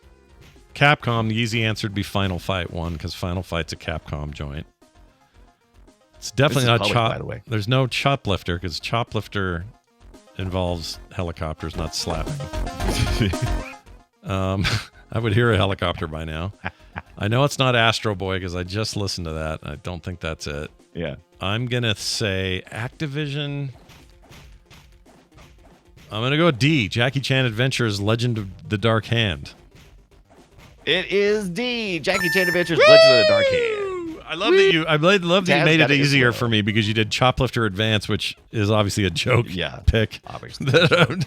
Capcom, the easy answer would be Final Fight 1, because Final Fight's a Capcom joint. It's definitely not by the way. There's no Choplifter, because Choplifter involves helicopters, not slapping. I would hear a helicopter by now. I know it's not Astro Boy, because I just listened to that. I don't think that's it. Yeah. I'm going to say Activision... I'm going to go with D. Jackie Chan Adventures Legend of the Dark Hand. It is D. Jackie Chan Adventures Legend of the Dark Hand. I love that you. I love that you Taz made got it it as easier well. for me because you did Choplifter Advance, which is obviously a joke pick. Obviously.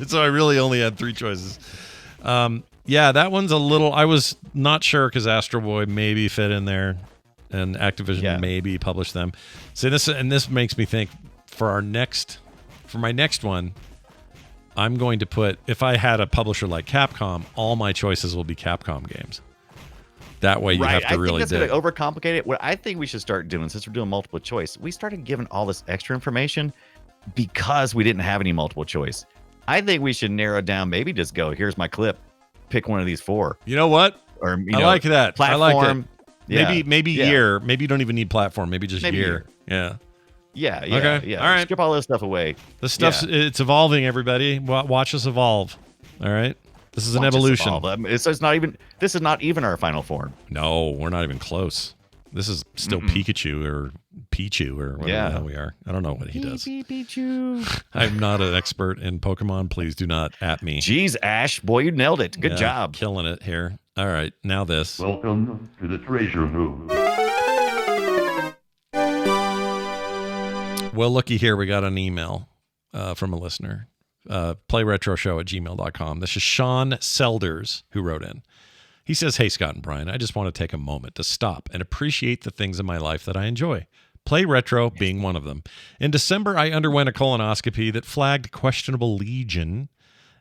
So I really only had 3 choices. Yeah, that one's a little. I was not sure because Astro Boy maybe fit in there, and Activision maybe published them. So this makes me think for my next one, I'm going to put, if I had a publisher like Capcom, all my choices will be Capcom games. That way you have to really I think that's going to overcomplicate it. What I think we should start doing, since we're doing multiple choice, we started giving all this extra information because we didn't have any multiple choice. I think we should narrow down, maybe just go, here's my clip, pick one of these 4. You know what? Or I like that. Platform. I like it. Yeah. Maybe year. Maybe you don't even need platform. Maybe just year. Yeah. Yeah. Okay. All right. Strip all this stuff away. This stuff's it's evolving. Everybody, watch us evolve. All right. This is an evolution. This is not even our final form. No, we're not even close. This is still Pikachu or Pichu or whatever the hell we are. I don't know what he does. Pichu. I'm not an expert in Pokemon. Please do not at me. Jeez, Ash, boy, you nailed it. Good job. Killing it here. All right, now this. Welcome to the treasure room. Well, looky here. We got an email from a listener. Playretroshow@gmail.com. This is Sean Selders who wrote in. He says, "Hey, Scott and Brian, I just want to take a moment to stop and appreciate the things in my life that I enjoy. Play Retro being one of them. In December, I underwent a colonoscopy that flagged questionable lesion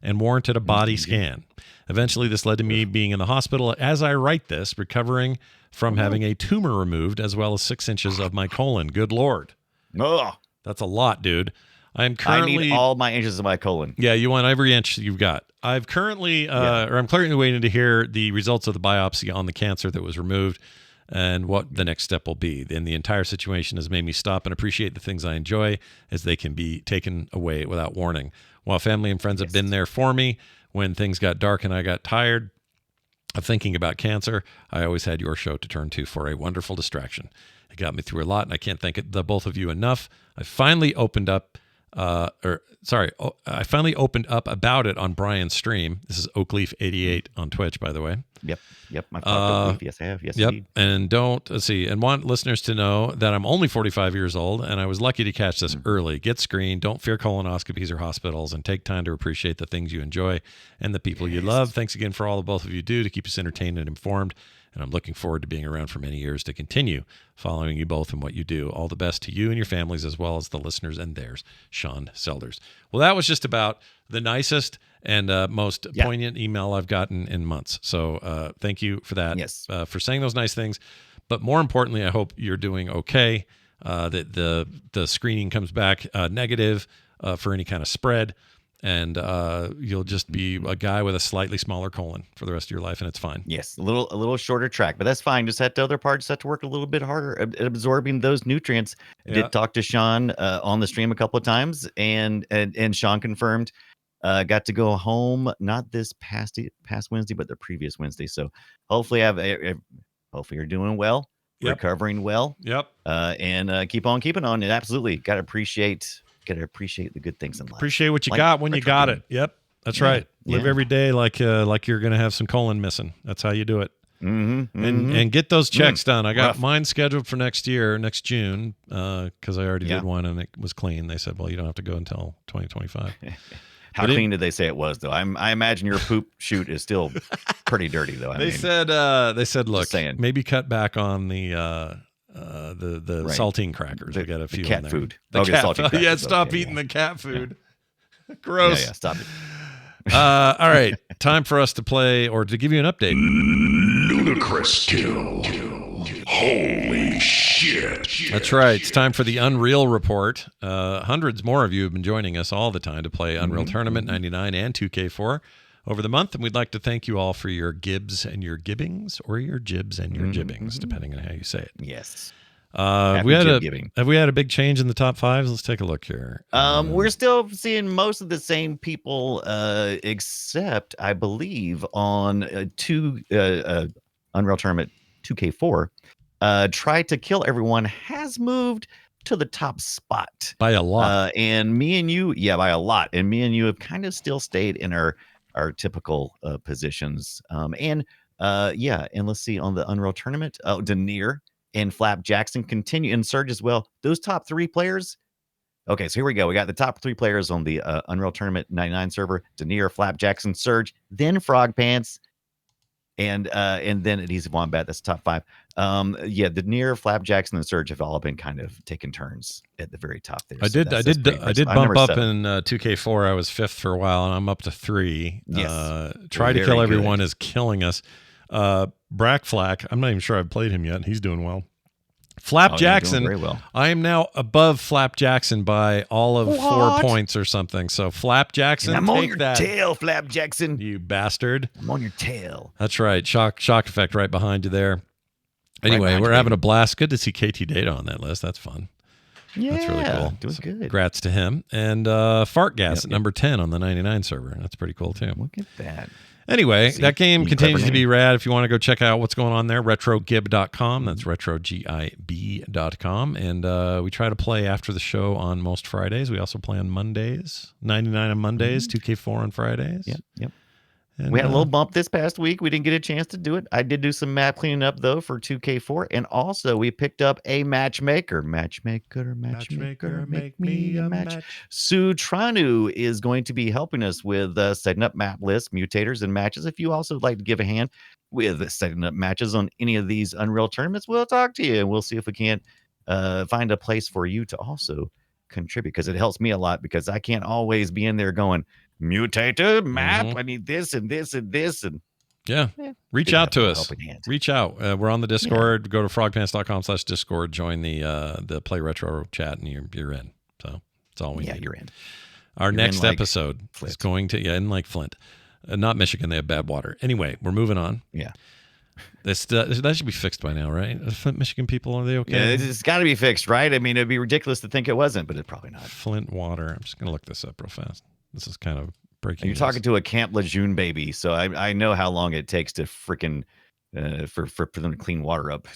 and warranted a body scan. Eventually, this led to me being in the hospital as I write this, recovering from having a tumor removed as well as 6 inches of my colon. Good Lord. Ugh. That's a lot, dude. I I need all my inches of my colon. Yeah, you want every inch you've got. I'm currently waiting to hear the results of the biopsy on the cancer that was removed and what the next step will be. And the entire situation has made me stop and appreciate the things I enjoy as they can be taken away without warning. While family and friends have been there for me when things got dark and I got tired of thinking about cancer, I always had your show to turn to for a wonderful distraction. It got me through a lot, and I can't thank the both of you enough. I finally opened up I finally opened up about it on Brian's stream. This is Oakleaf88 on Twitch, by the way. Yep. I've talked to Yes, I have. Yes, indeed. And want listeners to know that I'm only 45 years old, and I was lucky to catch this early. Get screened. Don't fear colonoscopies or hospitals, and take time to appreciate the things you enjoy and the people you love. Thanks again for all the both of you do to keep us entertained and informed. And I'm looking forward to being around for many years to continue following you both and what you do. All the best to you and your families, as well as the listeners and theirs. Sean Selders. Well, that was just about the nicest and most poignant email I've gotten in months. So thank you for that. Yes. For saying those nice things. But more importantly, I hope you're doing okay, that the screening comes back negative for any kind of spread. And you'll just be a guy with a slightly smaller colon for the rest of your life, and it's fine. Yes, a little shorter track, but that's fine. Just had the other part just have to work a little bit harder at absorbing those nutrients. I did talk to Sean on the stream a couple of times, and Sean confirmed got to go home not this past Wednesday, but the previous Wednesday. So hopefully hopefully you're doing well, recovering well. Yep. And keep on keeping on. And absolutely got to appreciate the good things in life. Appreciate what you got when you got it. Yep, that's right. Live every day like you're gonna have some colon missing. That's how you do it. And get those checks done. I got mine scheduled for next June, because I already did one and it was clean. They said, well, you don't have to go until 2025. How clean did they say it was, though? I imagine your poop chute is still pretty dirty, though. They said, look, maybe cut back on the saltine crackers. We got a few cat in there. food. The cat saltine food. crackers. Stop eating the cat food. Gross. Yeah, stop it. All right, time for us to play or to give you an update. Ludicrous kill. Holy shit. That's right. It's time for the Unreal Report. Hundreds more of you have been joining us all the time to play Unreal Tournament 99 and 2K4 over the month, and we'd like to thank you all for your gibs and your gibbings, or your jibs and your jibbings, depending on how you say it. Yes. Have we had a big change in the top fives? Let's take a look here. We're still seeing most of the same people, except I believe on Unreal Tournament 2K4. Try to Kill Everyone has moved to the top spot by a lot. and me and you, by a lot. And me and you have kind of still stayed in our typical positions. And let's see on the Unreal Tournament. Denier and Flap Jackson continue, and Surge as well. Those top 3 players. Okay, so here we go. We got the top 3 players on the Unreal Tournament 99 server: Denier, Flap Jackson, Surge, then Frog Pants, and then Adhesive Wombat. That's top 5. Denier, Flap Jackson, and Surge have all been kind of taking turns at the very top there. I did bump up in 2K4. I was 5th for a while, and I'm up to 3. Yes. Try to Kill Everyone is killing us. Brack Flack, I'm not even sure I've played him yet, and he's doing well. Flap Jackson, very well. I am now above Flap Jackson by all of 4 points or something. So Flap Jackson, I'm take on your that, tail, Flap Jackson. you bastard. I'm on your tail. That's right. Shock effect right behind you there. Anyway, we're having a blast. Good to see KT Data on that list. That's fun. Yeah, that's really cool. Doing good. Congrats to him. And Fart Gas at number 10 on the 99 server. That's pretty cool too. Look at that. Anyway, that game continues to be rad. If you want to go check out what's going on there, retrogib.com. That's retrogib.com. And we try to play after the show on most Fridays. We also play on Mondays, 99 on Mondays, 2K4 on Fridays. Yep. And, we had a little bump this past week. We didn't get a chance to do it. I did do some map cleaning up, though, for 2K4. And also, we picked up a matchmaker. Matchmaker, make me a match. Sue Tranu is going to be helping us with setting up map lists, mutators, and matches. If you also would like to give a hand with setting up matches on any of these Unreal tournaments, we'll talk to you, and we'll see if we can't find a place for you to also contribute, because it helps me a lot, because I can't always be in there going, mutator map, I need this and this and this, and reach out to us. Reach out. We're on the Discord. Go to frogpants.com/discord, join the Play Retro chat, and you're in. So that's all we need. You're in. Our next episode is going to in like Flint, not Michigan. They have bad water. Anyway, we're moving on. That should be fixed by now, right? Flint, Michigan people, are they okay? Yeah, it's got to be fixed, right? I mean, it'd be ridiculous to think it wasn't, but it's probably not. Flint water. I'm just gonna look this up real fast. This is kind of breaking. You're talking to a Camp Lejeune baby, so I know how long it takes to freaking for them to clean water up.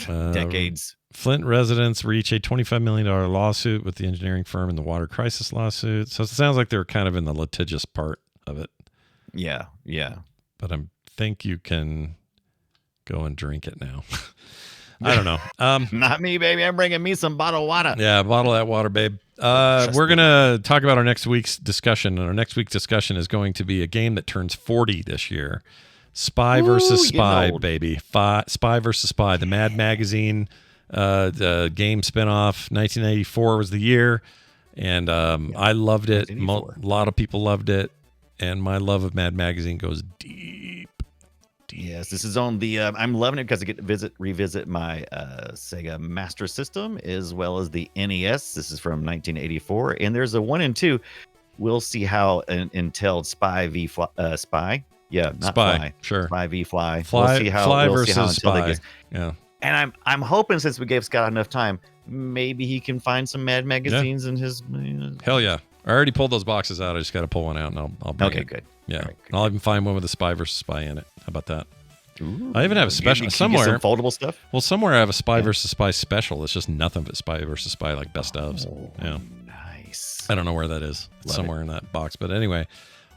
Decades. Flint residents reach a $25 million lawsuit with the engineering firm in the water crisis lawsuit. So it sounds like they're kind of in the litigious part of it. Yeah. But I think you can go and drink it now. I don't know. Not me, baby. I'm bringing me some bottled water. Yeah, bottle that water, babe. We're going to talk about our next week's discussion. And our next week's discussion is going to be a game that turns 40 this year. Spy versus Spy, baby. Spy versus Spy. The Mad Magazine the game spinoff. 1984 was the year. And I loved it. A lot of people loved it. And my love of Mad Magazine goes deep. Yes, this is on the. I'm loving it because I get to revisit my Sega Master System as well as the NES. This is from 1984, and there's a 1 and 2. We'll see how Intel Spy v Spy. Yeah, not Spy. Fly. Sure. Spy v Fly. Fly, we'll see how, Fly we'll versus see how Spy. Yeah. And I'm hoping, since we gave Scott enough time, maybe he can find some Mad magazines in his. Hell yeah! I already pulled those boxes out. I just got to pull one out, and I'll bring it. Good. Yeah, right, I'll even find one with a Spy versus Spy in it. How about that? Ooh, I even have a special somewhere. Some foldable stuff. Well, somewhere I have a Spy versus Spy special. It's just nothing but Spy versus Spy, like best ofs. Yeah, nice. I don't know where that is. It's somewhere in that box. But anyway,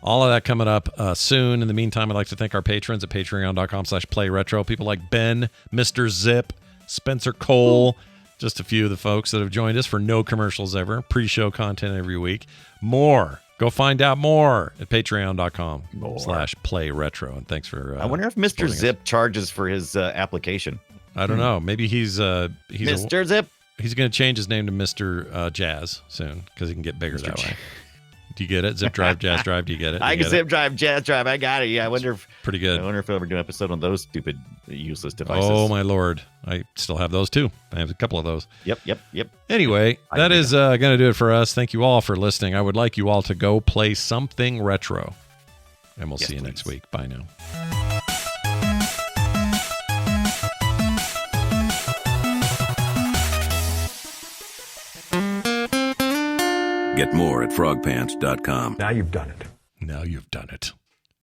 all of that coming up soon. In the meantime, I'd like to thank our patrons at patreon.com/playretro. People like Ben, Mr. Zip, Spencer Cole. Just a few of the folks that have joined us for no commercials ever. Pre-show content every week. More. Go find out more at patreon.com/playretro. And thanks for I wonder if Mr. Zip charges for his application. I don't know. Maybe he's Mr. Zip. He's going to change his name to Mr. Jazz soon because he can get bigger that way. Do you get it? Zip Drive, Jazz Drive. Do you get it? I can Zip Drive, Jazz Drive. I got it. Yeah, I wonder if pretty good. I wonder if I'll ever do an episode on those stupid, useless devices. Oh my lord, I still have those too. I have a couple of those. Yep. Anyway, that is going to do it for us. Thank you all for listening. I would like you all to go play something retro, and we'll see you next week. Bye now. Get more at frogpants.com. Now you've done it. Now you've done it.